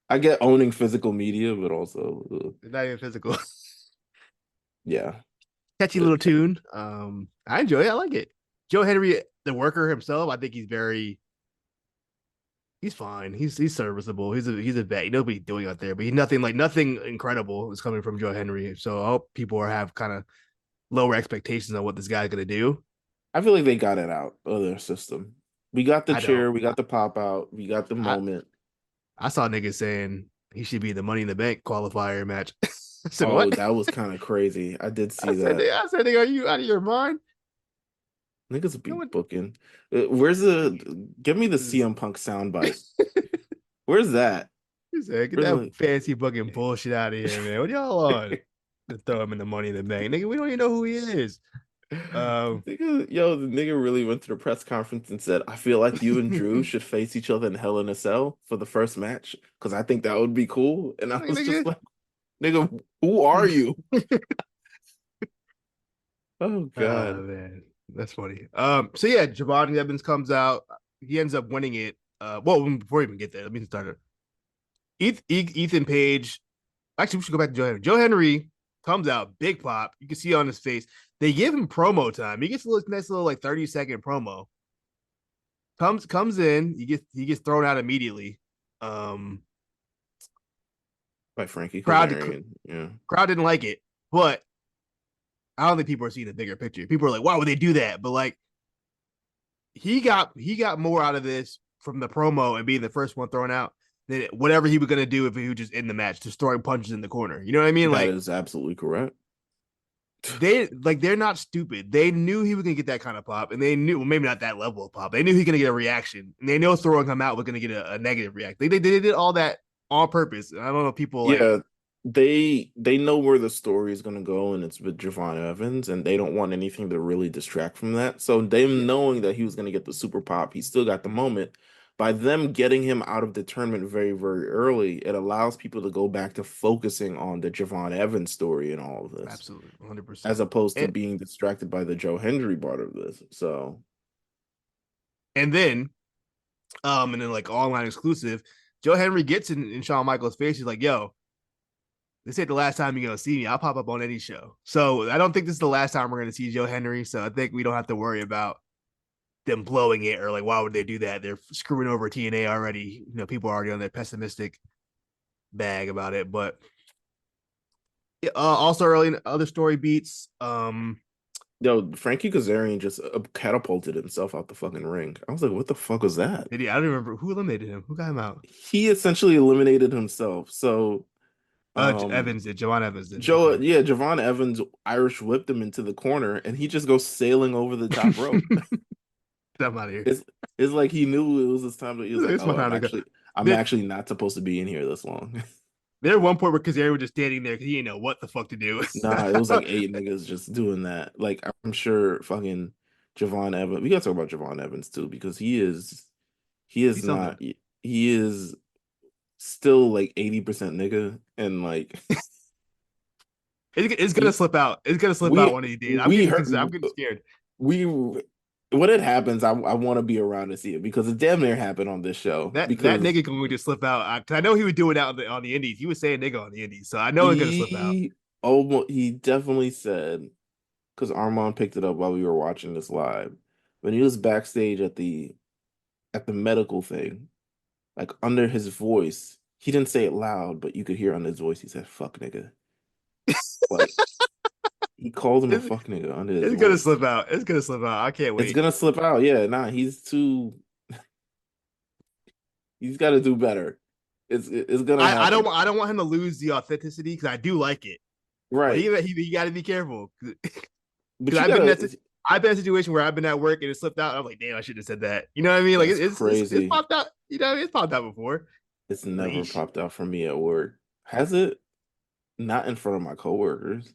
I get owning physical media, but also, It's not even physical. yeah. Catchy little tune. I enjoy it. I like it. Joe Henry, the worker himself, I think he's fine. He's serviceable. He's a vet. He knows what he's doing out there, but he's nothing incredible is coming from Joe Henry. So I hope people have kind of lower expectations on what this guy's gonna do. I feel like they got it out of their system. We got the I don't. chair, we got the pop out, we got the I, moment. I saw niggas saying he should be the Money in the Bank qualifier match. I said Oh, what? that was kind of crazy. I did see that. I said, are you out of your mind? Niggas will No be one. booking. Where's give me the CM Punk soundbite. Where's that? He said, get Where's that like fancy fucking bullshit out of here, man. What y'all on? To throw him in the Money in the Bank, nigga. We don't even know who he is. the nigga really went to the press conference and said, I feel like you and Drew should face each other in Hell in a Cell for the first match because I think that would be cool. And I like, was just nigga. like, nigga, who are you? Oh Oh God. man, that's funny. So yeah, Javon Evans comes out. He ends up winning it. Well, before we even get there, let me start it. Ethan Page. Actually, we should go back to Joe Henry. Joe Henry comes out, big pop. You can see on his face. They give him promo time. He gets a nice little like 30-second promo. comes in, he gets thrown out immediately. Um, By Frankie crowd Kazarian. Yeah. crowd didn't like it, but I don't think people are seeing the bigger picture. People are like, why would they do that? But like he got more out of this from the promo and being the first one thrown out than whatever he was gonna do if he was just in the match, just throwing punches in the corner. You know what I mean? That Like is absolutely correct. they're not stupid. They knew he was gonna get that kind of pop, and they knew, well, maybe not that level of pop. They knew he was gonna get a reaction, and they know throwing him out was gonna get a negative react. They did all that on purpose. And I don't know if people like Yeah, they know where the story is going to go, and it's with Javon Evans, and they don't want anything to really distract from that. So them yeah, knowing that he was going to get the super pop, he still got the moment. By them getting him out of the tournament very, very early, it allows people to go back to focusing on the Javon Evans story and all of this, absolutely as 100%. opposed to And being distracted by the Joe Hendry part of this. So and then and then like online exclusive, Joe Henry gets in Shawn Michaels' face. He's like, "Yo, this ain't the last time you're gonna see me. I'll pop up on any show." So I don't think this is the last time we're gonna see Joe Henry. So I think we don't have to worry about them blowing it or like why would they do that? They're screwing over TNA already. People are already on their pessimistic bag about it. But also early in other story beats. yo, Frankie Kazarian just catapulted himself out the fucking ring. I was like, what the fuck was that? I don't remember who eliminated him. Who got him out? He essentially eliminated himself. So um Evans did. Javon Evans did. Joe, Okay, yeah, Javon Evans Irish whipped him into the corner and he just goes sailing over the top rope. I'm out of here. It's it's like he knew it was his time to, he was like, It's my "Oh, time to go. I'm There, actually not supposed to be in here this long." there one point where Kazarian was just standing there because he didn't know what the fuck to do. Nah, it was like eight niggas just doing that. Like I'm sure fucking Javon Evans. We gotta talk about Javon Evans too because he is He's something. not he is still like 80% nigga and like It's gonna he slip out. It's gonna slip out we one of these days. we heard I'm getting scared. we when it happens, I want to be around to see it because it damn near happened on this show That because nigga going to slip out. 'Cause I know he would do it out on the indies. He was saying nigga on the indies, so I know it's gonna slip out. he definitely said because Armand picked it up while we were watching this live when he was backstage at the medical thing, like under his voice, he didn't say it loud, but you could hear under his voice he said "fuck nigga." Like he called him a It's, fuck nigga under his it's gonna voice. slip out. It's gonna slip out. I can't It's wait. gonna slip out. Yeah, nah, he's too. He's got to do better. It's gonna happen. I don't want him to lose the authenticity because I do like it, but Right. he got to be careful But because you gotta. I've been in a situation where I've been at work and it slipped out. I'm like, damn, I should have said that. You know what I mean? Like That's it's crazy. popped out. You know, it's popped out before. It's never Leash. popped out for me at work. Has it? Not in front of my coworkers.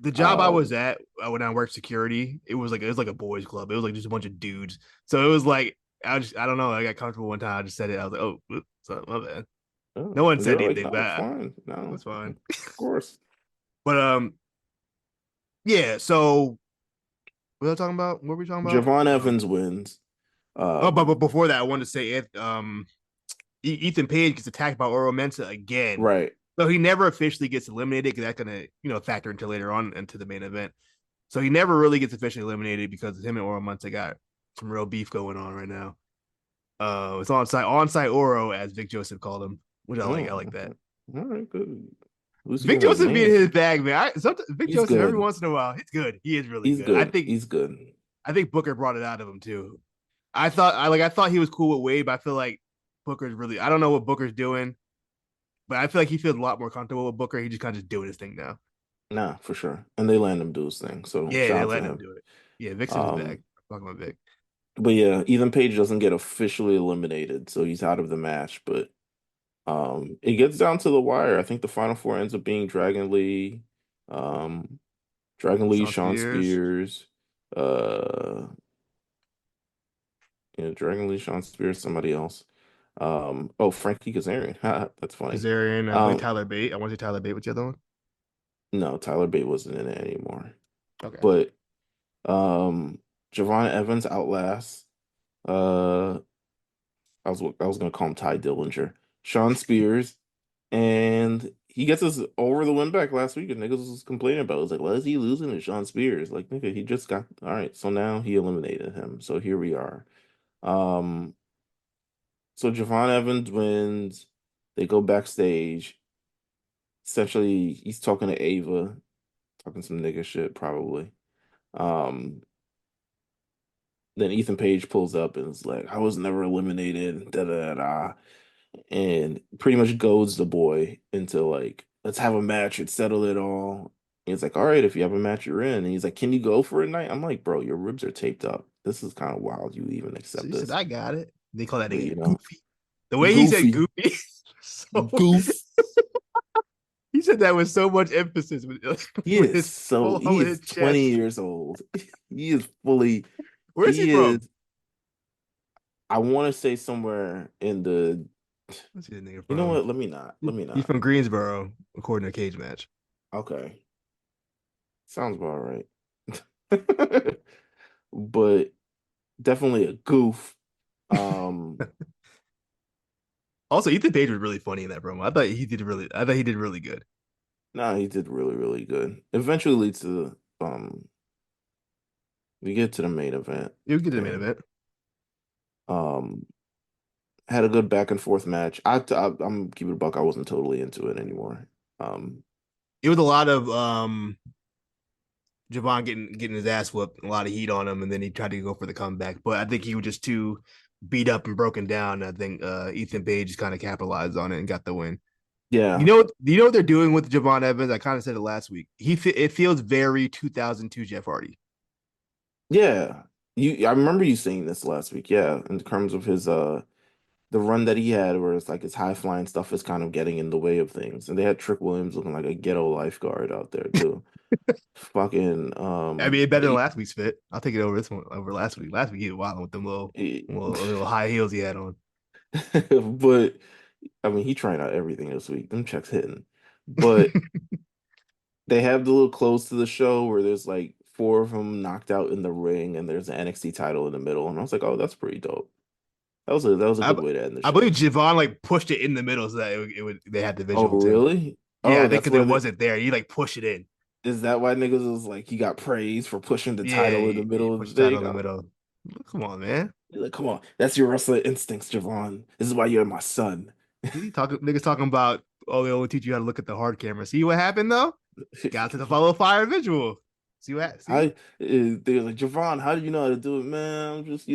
The job I was Um. at when I worked security, it was like a boys club. It was like just a bunch of dudes. So it was like I don't know. I got comfortable one time. I just said it. I was like, oh, sorry, my bad. Oh, No one and they said were like, anything, "No, it's but fine. No, that's fine. of course." But yeah. So what was I talking about? What were we talking about? Javon Evans wins. Oh, but Um. before that, I wanted to say it. Ethan Page gets attacked by Oro Mensa again. Right. So he never officially gets eliminated because that's gonna factor into later on into the main event. So he never really gets officially eliminated because him and Oro Mensa got some real beef going on right now. It's onside Oro as Vic Joseph called him, which I like. I Oh, like that. okay. All right. Good. At least you Vic have a Joseph being name. his bag, man. Vic He's Joseph every good. once in a while, he's good. He is really He's good. good. He's good. I think Booker brought it out of him too. I thought he was cool with Wade, but I feel like Booker's really I don't know what Booker's doing, but I feel like he feels a lot more comfortable with Booker. He just kind of just doing his thing now. Nah, for sure. And they let him do his thing. So Yeah, shout they're out to letting him him. do it. Yeah, Vic's in his bag. Um, I'm talking about Vic. but yeah, Ethan Page doesn't get officially eliminated, so he's out of the match. But it gets down to the wire. I think the final four ends up being um, Sean Sean Spears, Spears, Dragon Lee, Sean Spears, somebody else. Oh, Frankie Kazarian. That's funny. Kazarian, I believe Um, Tyler Bate. I want to say Tyler Bate. What's the other one? no, Tyler Bate wasn't in it anymore. Okay. But Javon Evans outlasts. Uh, I was gonna call him Ty Dillinger, Sean Spears, and he gets us over the win back last week. And niggas was complaining about it. It was like, why is he losing to Sean Spears? Like, nigga, he just got all right. So now he eliminated him. So here we are. Um, so Javon Evans wins. They go backstage. Essentially, he's talking to Ava, talking some nigga shit, probably. Um, then Ethan Page pulls up and is like, I was never eliminated, da da da, da. And pretty much goads the boy into like, let's have a match and settle it all. And he's like, all right, if you have a match, you're in. And he's like, can you go for a night? I'm like, bro, your ribs are taped up. This is kind of wild. You even So accept he said, this. I got it. They call that But nigga you know, Goofy. The way he said goofy, Goofy, so goof. he said that with so much emphasis with, He with is his so pull out he with his is 20 chest. years old. He is fully Where's he he from? is I want to say somewhere in the Where's he nigga you know from? what? Let me not. Let me He's not. from Greensboro, according to Cage Match. Okay. Sounds about right. But definitely a goof. Um Also, Ethan Page was really funny in that promo. I thought he did really good. no, he did really, really good. Eventually leads to we get to the main event He was good in the main and event. um had a good back and forth match. I'm keeping it a buck. I wasn't totally into it anymore. Um It was a lot of Javon getting his ass whooped, a lot of heat on him, and then he tried to go for the comeback. But I think he was just too beat up and broken down. I think Ethan Page just kind of capitalized on it and got the win. yeah. Do you know what they're doing with Javon Evans? I kind of said it last week. It feels very 2002 Jeff Hardy. Yeah. I remember you saying this last week. Yeah, in terms of his the run that he had where it's like his high flying stuff is kind of getting in the way of things. And they had Trick Williams looking like a ghetto lifeguard out there too. Fucking I mean, better than last week's fit. I'll take it over this one over last week. Last week he was wild with them little high heels he had on. but I mean he trying out everything this week. Them checks hitting. But they have the little close to the show where there's like four of them knocked out in the ring and there's an NXT title in the middle. And I was like, oh, that's pretty dope. That was a I good way to end the I believe show. Javon like pushed it in the middle so that it would they had the Oh, visual too. really? Yeah, Oh, I think that's because it why wasn't there, he like pushed it in. is that why niggas was like, you got praised for pushing the Yeah, title in the he middle of pushed the the title thing? in the middle. Come on, man. Like, come on, that's your wrestler instincts, Javon. This is why you're my son. See, niggas talking about oh they only teach you how to look at the hard camera. See what happened though? Got to the follow fire visual. See? They're like, Javon, how do you know how to do it, man? I'm just,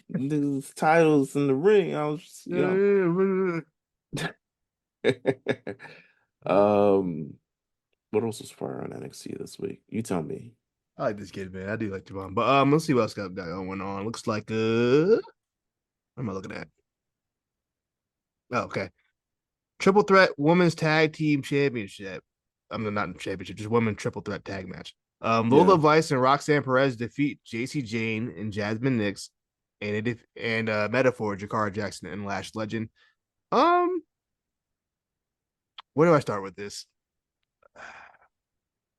these titles in the ring. I was just, um, what else was fire on NXT this week? You tell me. I like this kid, man. I do like Javon. But let's see what else got going on. Looks like what am I looking at? Oh, okay. Triple threat women's tag team championship. I'm not championship, just women triple threat tag match. Lola Yeah. Vice and Roxanne Perez defeat JC Jane and Jasmine Nix and Metaphor, Jakara Jackson and Lash Legend. Um, where do I start with this?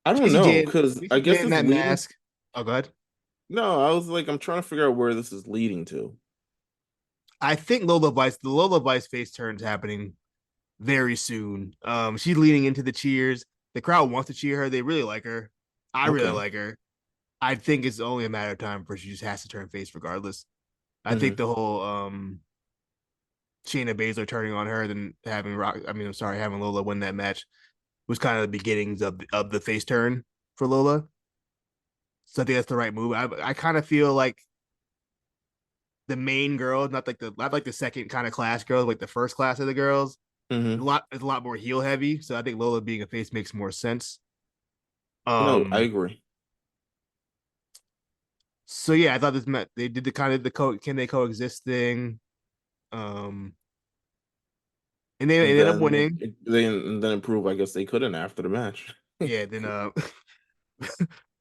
I don't JC know, Jane, because I JC guess Jane in it's that leading. mask. Oh, god. No, I was like, I'm trying to figure out where this is leading to. I think the Lola Vice face turn's happening very soon. She's leading into the cheers. The crowd wants to cheer her. They really like her. I really Okay. like her. I think it's only a matter of time before she just has to turn face regardless. I think Hmm. the whole Shayna Baszler turning on her, then having having Lola win that match was kind of the beginnings of the face turn for Lola. So I think that's the right move. I kind of feel like the main girl, not like the second kind of class girls, like the first class of the girls. Hmm. It's a lot more heel heavy. So I think Lola being a face makes more sense. No, I Um, agree. so yeah, I thought this meant they did the kind of can they coexist thing. Um, and they And ended up then winning. improve. I guess they couldn't after the match. Yeah, then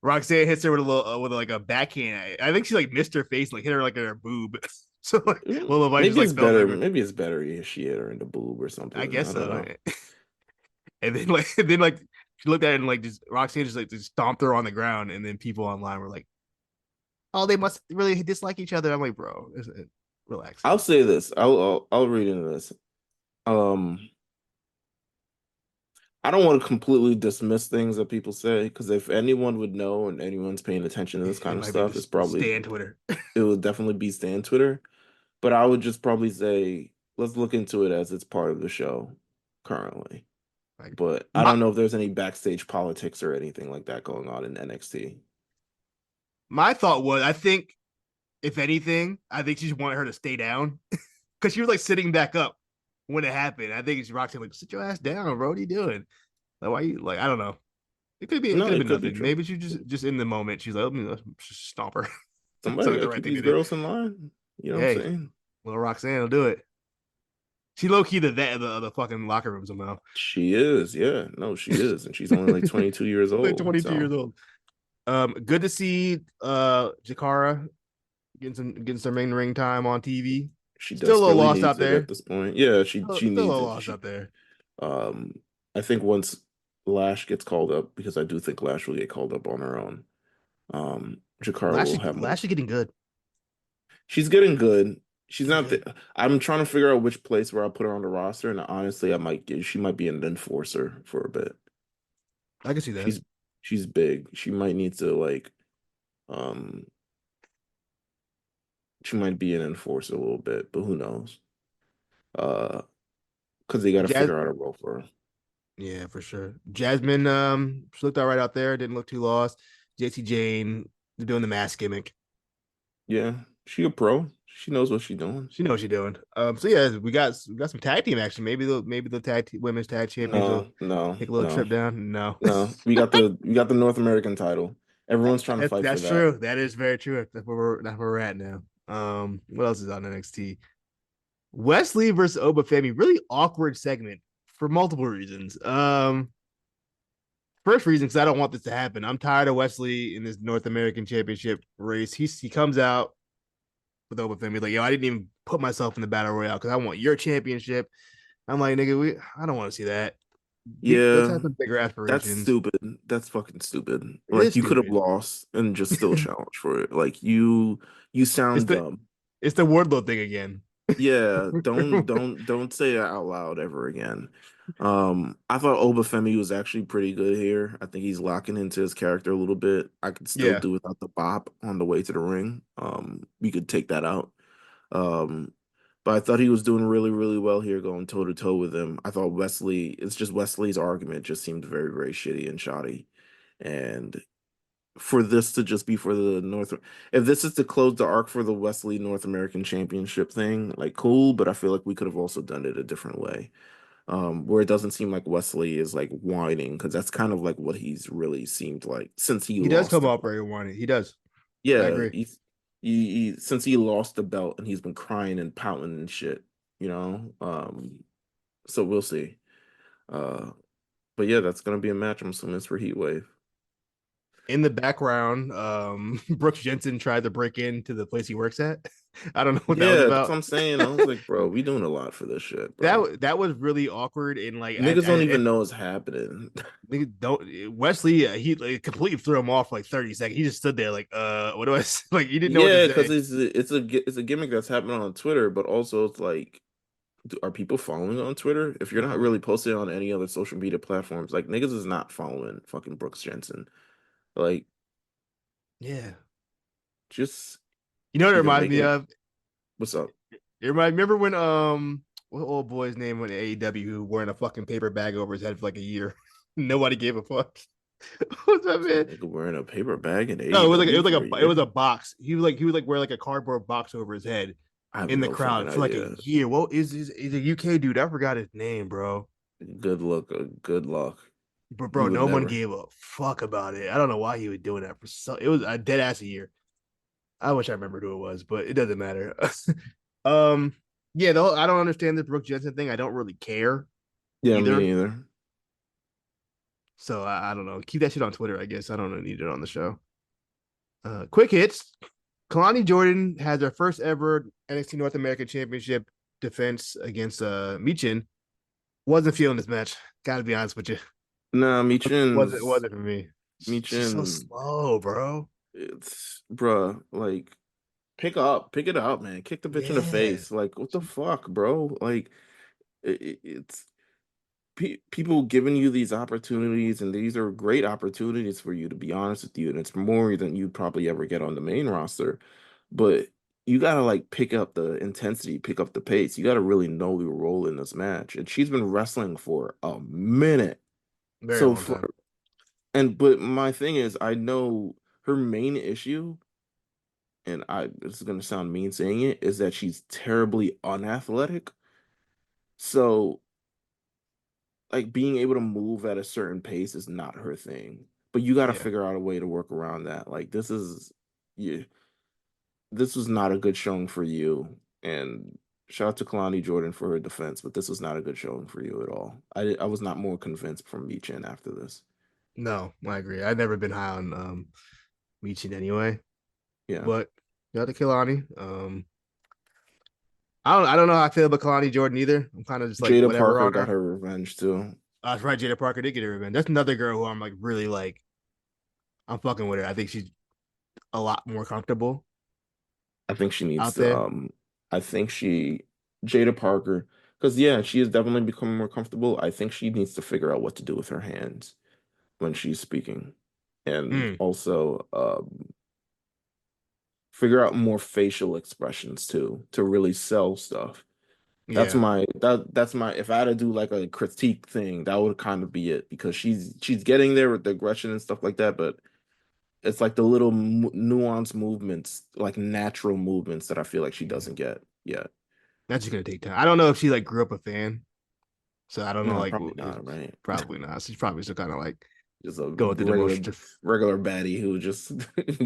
Roxanne hits her with a little with like a backhand. I think she like missed her face, like hit her like in her boob. So like Lola Vice just Maybe it's like fell better. over. Maybe it's better if she hit her in the boob or I something. guess I don't so. know. And then like she looked at it and like just Roxanne just stomped her on the ground, and then people online were like, "Oh, they must really dislike each other." I'm like, bro, relax. I'll say this. I'll read into this. Um, I don't want to completely dismiss things that people say because if anyone would know and anyone's paying attention to this It kind of might be stuff, it's just probably Stan Twitter. it would definitely be Stan Twitter. But I would just probably say let's look into it as it's part of the show currently. Like But I my don't know if there's any backstage politics or anything like that going on in NXT. my thought was, I think if anything, I think she just wanted her to stay down because she was like sitting back up when it happened. I think she rocked him like, sit your ass down, bro. What are you doing? Like, why you like? I don't know. It No, could have it been could be nothing. true. Maybe she just in the moment. She's like, let me just stomp her. So Somebody it's got the to right keep thing these to do. girls in line. You know what I'm Hey, saying? little Roxanne will do it. She low key the fucking locker room somehow. She is, yeah. No, she is. And she's only like 22 years Like old. 22 years So old. Good to see Jakara getting some ring time on TV. she Still a little desperately lost needs out it at there. this point. Yeah, she Still a needs little it. lost out there. Um I think once Lash gets called up, because I do think Lash will get called up on her own. Jakara will have more. Lash is getting good. She's getting good. She's Getting not good. I'm trying to figure out which place where I'll put her on the roster, and honestly, she might be an enforcer for a bit. I can see that. She's she's big. She might need to like um she might be an enforcer a little bit, but who knows? Uh, because they got to Jazz, figure out a role for her. yeah, for sure. Jasmine, she looked all right out there. Didn't look too lost. JC Jane, they're doing the mask gimmick. Yeah, she a pro. She knows what she's doing. She knows what she's doing. So yeah, we got some tag team action. Maybe the women's tag champions will No, no, take a little no, trip down. No, no. We got the North American title. Everyone's trying to fight for that's that. true. That is very true. That's where we're at now. What else is on NXT? Wesley versus Obafemi, really awkward segment for multiple reasons. First reason, because I don't want this to happen. I'm tired of Wesley in this North American Championship race. He comes out with Obafemi like, yo, I didn't even put myself in the battle royale because I want your championship. I'm like, nigga, I don't want to see that. Let's Yeah, have some bigger that's aspirations. stupid. That's fucking stupid. It Like is you could have stupid. lost and just still challenge for it. Like you It's sound the dumb. it's the Wardlow thing again. Yeah, don't say it out loud ever again. I thought Obafemi was actually pretty good here. I think he's locking into his character a little bit. I could still Yeah, do without the bop on the way to the ring. We could take that out. Um, but I thought he was doing really, really well here, going toe to toe with him. I thought it's just Wesley's argument just seemed very, very shitty and shoddy. And for this to just be for the North, if this is to close the arc for the Wesley North American Championship thing, like cool, but I feel like we could have also done it a different way. Where it doesn't seem like Wesley is like whining, because that's kind of like what he's really seemed like since he he does lost come the off belt. very wanted. He does. I Yeah, agree. since he lost the belt and he's been crying and pouting and shit, you know. So we'll see. Uh, but yeah, that's gonna be a match. I'm assuming it's for Heat Wave. In the background, Brooks Jensen tried to break into the place he works at. I don't know what that was Yeah, that's what about. I'm saying. I was like, bro, we doing a lot for this shit, bro. That was really awkward and like Niggas don't even know it's happening. don't Wesley he like, completely threw him off for like 30 seconds. He just stood there like what do I like he didn't know what to Yeah, because say. it's a gimmick that's happening on Twitter, but also it's like, are people following on Twitter? If you're not really posting on any other social media platforms, like niggas is not following fucking Brooks Jensen. Like, Yeah. just You know what it either reminds make me it. of? What's up? Remember when what old boy's name went to AEW who wearing a fucking paper bag over his head for like a year. Nobody gave a fuck. What's that Some man? nigga wearing a paper bag in No, it AEW was for a like a year. box. He was like wearing like a cardboard box over his head I have in the no fucking crowd for like a idea. year. What is a UK dude? I forgot his name, bro. Good luck, good luck. But He bro, would no one never. gave a fuck about it. I don't know why he was doing that for so. It was a dead ass a year. I wish I remembered who it was, but it doesn't matter. um, yeah, though I don't understand the Brooke Jensen thing. I don't really care Yeah, me either. neither. So I don't know. Keep that shit on Twitter, I guess. I don't need it on the show. Quick hits. Kalani Jordan has her first ever NXT North American Championship defense against Michin. Wasn't feeling this match. Gotta be honest with you. Nah, Wasn't for me. She's so Michin, slow, bro. it's bruh, like pick it up, man. Kick the bitch in the Yeah. face. Like, what the fuck, bro? Like, it's people giving you these opportunities, and these are great opportunities for you, to be honest with you, and it's more than you'd probably ever get on the main roster. But you gotta like pick up the intensity, pick up the pace. You gotta really know your role in this match. And she's been wrestling for a minute. Very So long for time. but my thing is, I know her main issue, and this is gonna sound mean saying it, is that she's terribly unathletic. So like being able to move at a certain pace is not her thing. But you got to Yeah. figure out a way to work around that. Like you, this was not a good showing for you. And shout out to Kalani Jordan for her defense, but this was not a good showing for you at all. I was not more convinced from Michin after this. No, I agree. I've never been high on Meechin anyway. Yeah, But got to Kilani. I don't know how I feel about Kalani Jordan either. I'm kind of just like Jada whatever Parker on got her. her revenge too. That's right, Jada Parker did get her revenge. That's another girl who I'm like really like I'm fucking with her. I think she's a lot more comfortable I think she needs out to. there. I think she Jada Parker, because yeah, she is definitely becoming more comfortable. I think she needs to figure out what to do with her hands when she's speaking, and Mm, also figure out more facial expressions too to really sell stuff. yeah, That's my if I had to do like a critique thing, that would kind of be it, because she's getting there with the aggression and stuff like that, but it's like the little nuanced movements, like natural movements that I feel like she yeah. doesn't get yet. That's just gonna take time. I don't know if she like grew up a fan, so I don't know No, like probably not, right? probably not. She's probably still kind of like Just a going through the motions. regular baddie who just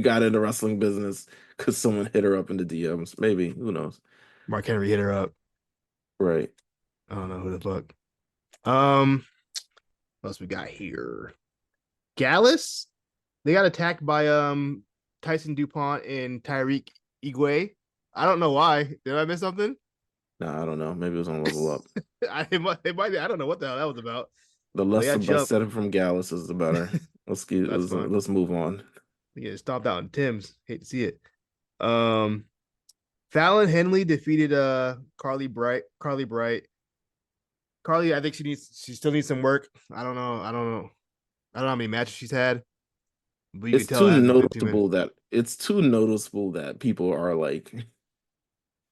got into wrestling business because someone hit her up in the DMs. Maybe, who knows? Mark Henry hit her up. Right. I don't know who the fuck. Um, what else we got here? Gallus. They got attacked by Tyson DuPont and Tyreek Igwe. I don't know why. Did I miss something? Nah, I don't know. Maybe it was on Level Up. It might be. I don't know what the hell that was about. The But they less got about jumped. said it from Gallus is the better. That's fun. Let's move on. They get stomped out in Tim's. Hate to see it. Um, Fallon Henley defeated Carly Bright. Carly, I think she still needs some work. I don't know. I don't know how many matches she's had, but you can tell it hasn't been too many. It's too noticeable that people are like,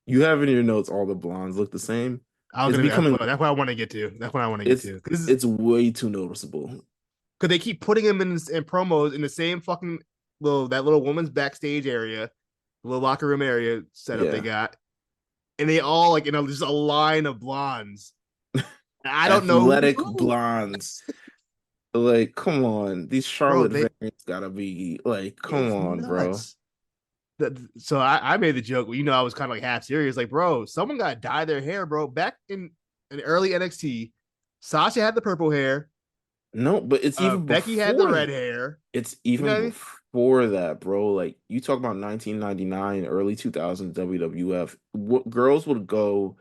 you have in your notes all the blondes look the same. I was It's gonna. becoming That's what I want to get to. That's what I want to get it's to because it's way too noticeable. they keep putting him in promos in the same fucking little woman's backstage area, little locker room area setup they Yeah. got, and they all like just a line of blondes. I don't know Athletic who, blondes. Like, come on. These bro. Charlotte variants gotta be like, come It's on, bro. nuts. So I made the joke. I was kind of like half serious, like, bro, someone got to dye their hair, bro. Back in early NXT, Sasha had the purple hair. No, but it's even Becky had the before red that. hair. It's You know even what I mean? before that, bro. Like you talk about 1999, early 2000s WWF, what girls would go,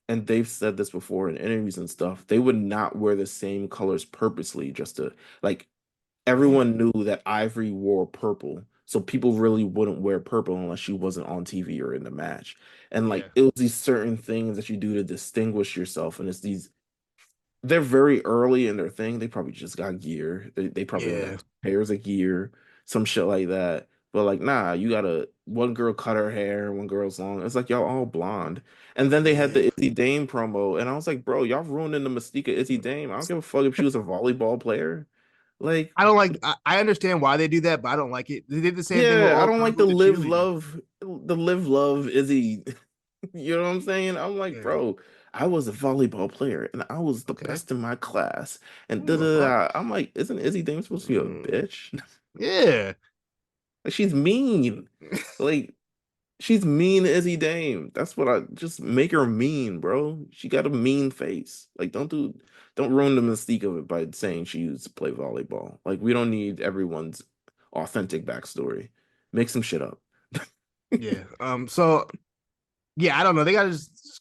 and they've said this before in interviews and stuff, they would not wear the same colors purposely just to like Yeah, everyone knew that Ivory wore purple. So people really wouldn't wear purple unless she wasn't on TV or in the match. And like yeah, it was these certain things that you do to distinguish yourself. And it's these they're very early in their thing. They probably just got gear. They probably only yeah, got pairs of gear, some shit like that. But like, nah, you gotta one girl cut her hair, one girl's long. It's like y'all all blonde. And then they had yeah. the Izzy Dame promo, and I was like, bro, y'all ruining the mystique of Izzy Dame. I don't give a fuck if she was a volleyball player. Like, I don't like. I understand why they do that, but I don't like it. They did the same thing with yeah, I Oracle don't like with the cheerleading. the live love Izzy. You know what I'm saying? I'm like, Yeah. bro, I was a volleyball player and I was the Okay. best in my class. I And don't da give a da fuck. da. I'm like, isn't Izzy Dame supposed to be a Mm, bitch? yeah. Like she's mean. Like she's mean Izzy Dame. That's what I just make her mean, bro. She got a mean face. Like don't ruin the mystique of it by saying she used to play volleyball. Like we don't need everyone's authentic backstory. Make some shit up. Yeah. So yeah, I don't know. They gotta just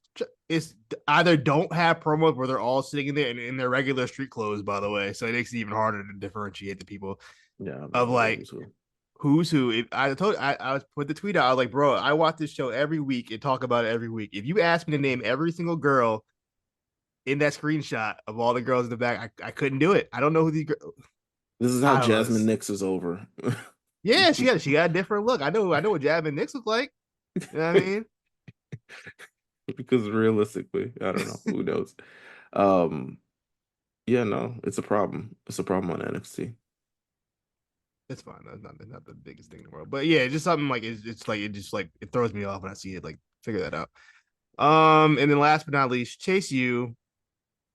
it's either don't have promos where they're all sitting in there in their regular street clothes, by the way. So it makes it even harder to differentiate the people Yeah, I of don't know like who's who. If I told I was put the tweet out, I was like, bro, I watch this show every week and talk about it every week. If you ask me to name every single girl in that screenshot of all the girls in the back. I couldn't do it. I don't know who these girls. This is how I don't know. Jasmine Nix is over. Yeah, she got a different look. I know what Jasmine Nix look like. You know what I mean? Because realistically, I don't know. Who knows? Um, yeah, no, it's a problem. It's a problem on NXT. It's fine. That's not the biggest thing in the world. But yeah, it's just something like it's like it just like it throws me off when I see it. Like figure that out. And then last but not least, Chase U.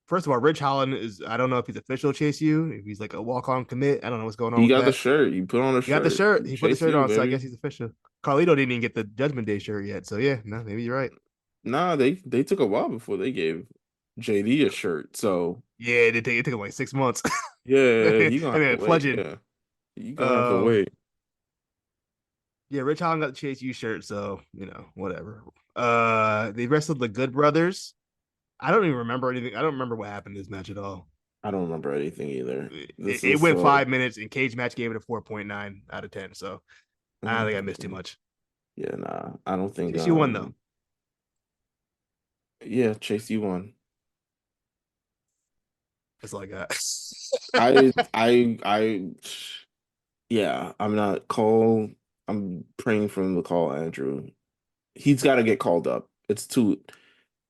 First of all, Rich Holland is I don't know if he's official Chase U, if he's like a walk-on commit. I don't know what's going on He with got the that. shirt. You put on a He got the shirt. shirt. He put the Chase shirt you, on, so I guess baby. he's official. Carlito didn't even get the Judgment Day shirt yet. So yeah, no, maybe you're right. Nah, they took a while before they gave JD a shirt. So Yeah, it took him like 6 months. yeah, And he gonna have to then wait. Fledging. Yeah, you gonna have to Um, wait. yeah, Rich Holland got the Chase U shirt, so whatever. They wrestled the Good Brothers. I don't even remember anything. I don't remember what happened in this match at all. I don't remember anything either. It, This it is went so 5 minutes, and Cage Match gave it a 4.9 out of 10. So I don't think I missed too much. yeah, nah. I don't think Chase U won though. yeah, Chase you won. That's all I got. I yeah, I'm not call I'm praying for him to call Andrew. He's got to get called up. It's too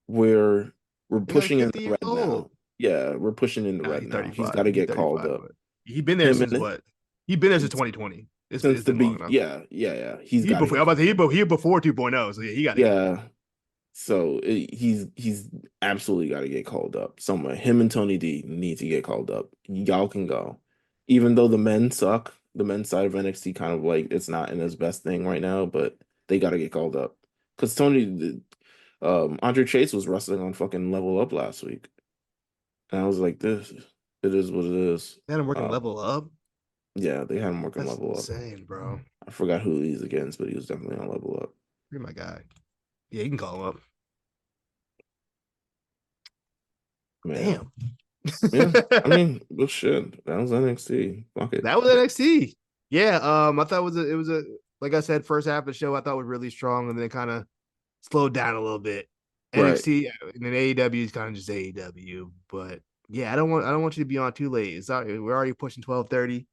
we're we're He's like pushing in 50 the years red old. now. Yeah, we're pushing in the Nah, red he's now. He's got 35. to He's get called 35, up. but he been there Him since and what? He been there since 2020. since It's the been long big enough. yeah. He's He got to before get I was about called to say up. he before 2.0. So yeah, he got to get called Yeah. up. So he's absolutely got to get called up somewhere. Him and Tony D need to get called up. Y'all can go. Even though the men suck, the men's side of NXT kind of like it's not in his best thing right now, but they got to get called up. Because Andre Chase was wrestling on fucking Level Up last week, and I was like, this, it is what it is. They had him working level up. Yeah, they had him working That's Level Up. insane, bro. I forgot who he's against, but he was definitely on Level Up. You're my guy. Yeah, you can call him up. Man, Damn. yeah. I mean, well, shit. That was NXT. Fuck it. That was NXT. Yeah, I thought it was a like I said, first half of the show I thought was really strong, and then it kind of slowed down a little bit. Right. NXT and then AEW is kind of just AEW, but yeah, I don't want you to be on too late. We're already pushing 12:30,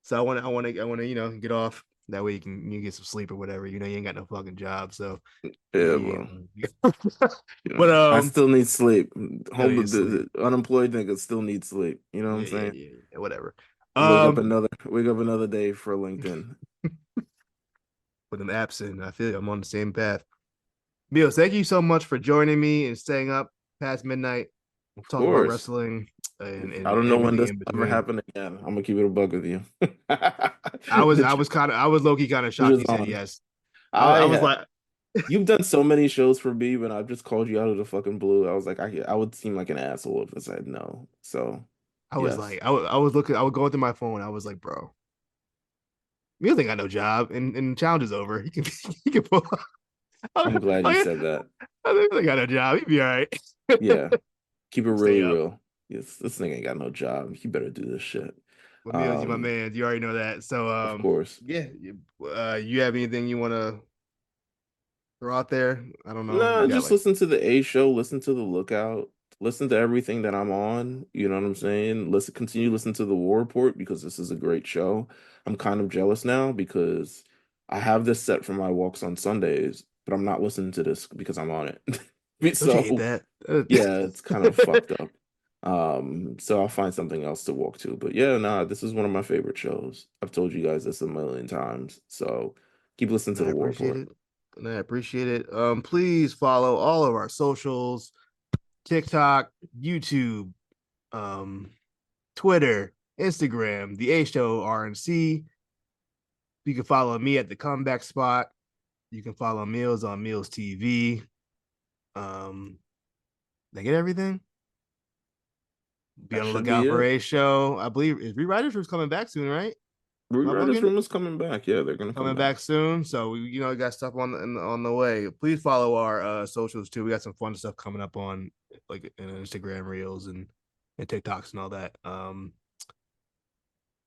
so I want to get off. That way you get some sleep or whatever. You ain't got no fucking job, so Yeah, you, well, but I still need sleep. still need to The unemployed niggas still need sleep. You know what I'm saying? yeah, whatever. Wake up another day for LinkedIn. With them apps in, I feel I'm on the same path. Meelz, thank you so much for joining me and staying up past midnight. We'll Of talk about course. wrestling and I don't know when everything this in will ever between. happen again. I'm gonna keep it a bug with you. I was The I was kind of I was low key kind of shocked treasure's you said on. yes. I I was have like You've done so many shows for me, but I've just called you out of the fucking blue. I was like, I would seem like an asshole if I said no. So yes. I was looking, I was going through my phone. I was like, bro, Meelz ain't got no job and challenge is over. He can he can pull. I'm glad you I said that. think he got no job. He'd be all right. Yeah. Keep it really Stay up. real. Yes, this nigga ain't got no job. You better do this shit. But Meelz, you my Um, man. You already know that. So of course. yeah. You have anything you want to throw out there? I don't know. You Nah, got just like listen to the A show, listen to the lookout, listen to everything that I'm on. You know what I'm saying? Continue listen to the War Report because this is a great show. I'm kind of jealous now because I have this set for my walks on Sundays, but I'm not listening to this because I'm on it. don't you hate So that? yeah, it's kind of fucked up. So I'll find something else to walk to. But yeah, nah, this is one of my favorite shows. I've told you guys this a million times. So keep listening And to I the War appreciate Report. it. And I appreciate it. Please follow all of our socials: TikTok, YouTube, um, Twitter, Instagram, the A Show RNC. You can follow me at the Comeback Spot. You can follow Meelz on Meelz TV. They get everything. Be That on the should be lookout for it. A Show. I believe is Rewriters Room's coming back soon, right? Am I Rewriters bugging? Room is coming back. Yeah, they're gonna come Coming back. back soon. So we, got stuff on the way. Please follow our socials too. We got some fun stuff coming up on like in Instagram Reels and TikToks and all that.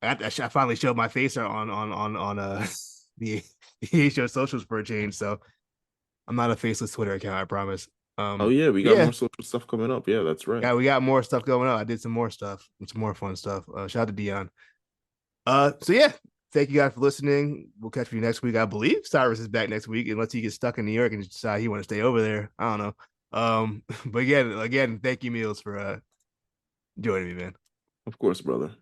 I finally showed my face on the show socials for a change. So I'm not a faceless Twitter account. I promise. Oh yeah, we got Yeah, more social stuff coming up. Yeah, that's right. we got more stuff going on. I did some more stuff, some more fun stuff. Shout out to Dion. So yeah, thank you guys for listening. We'll catch you next week. I believe Cyrus is back next week, unless he gets stuck in New York and decide he want to stay over there. I don't know. But again, thank you, Meelz, for joining me, man. Of course, brother.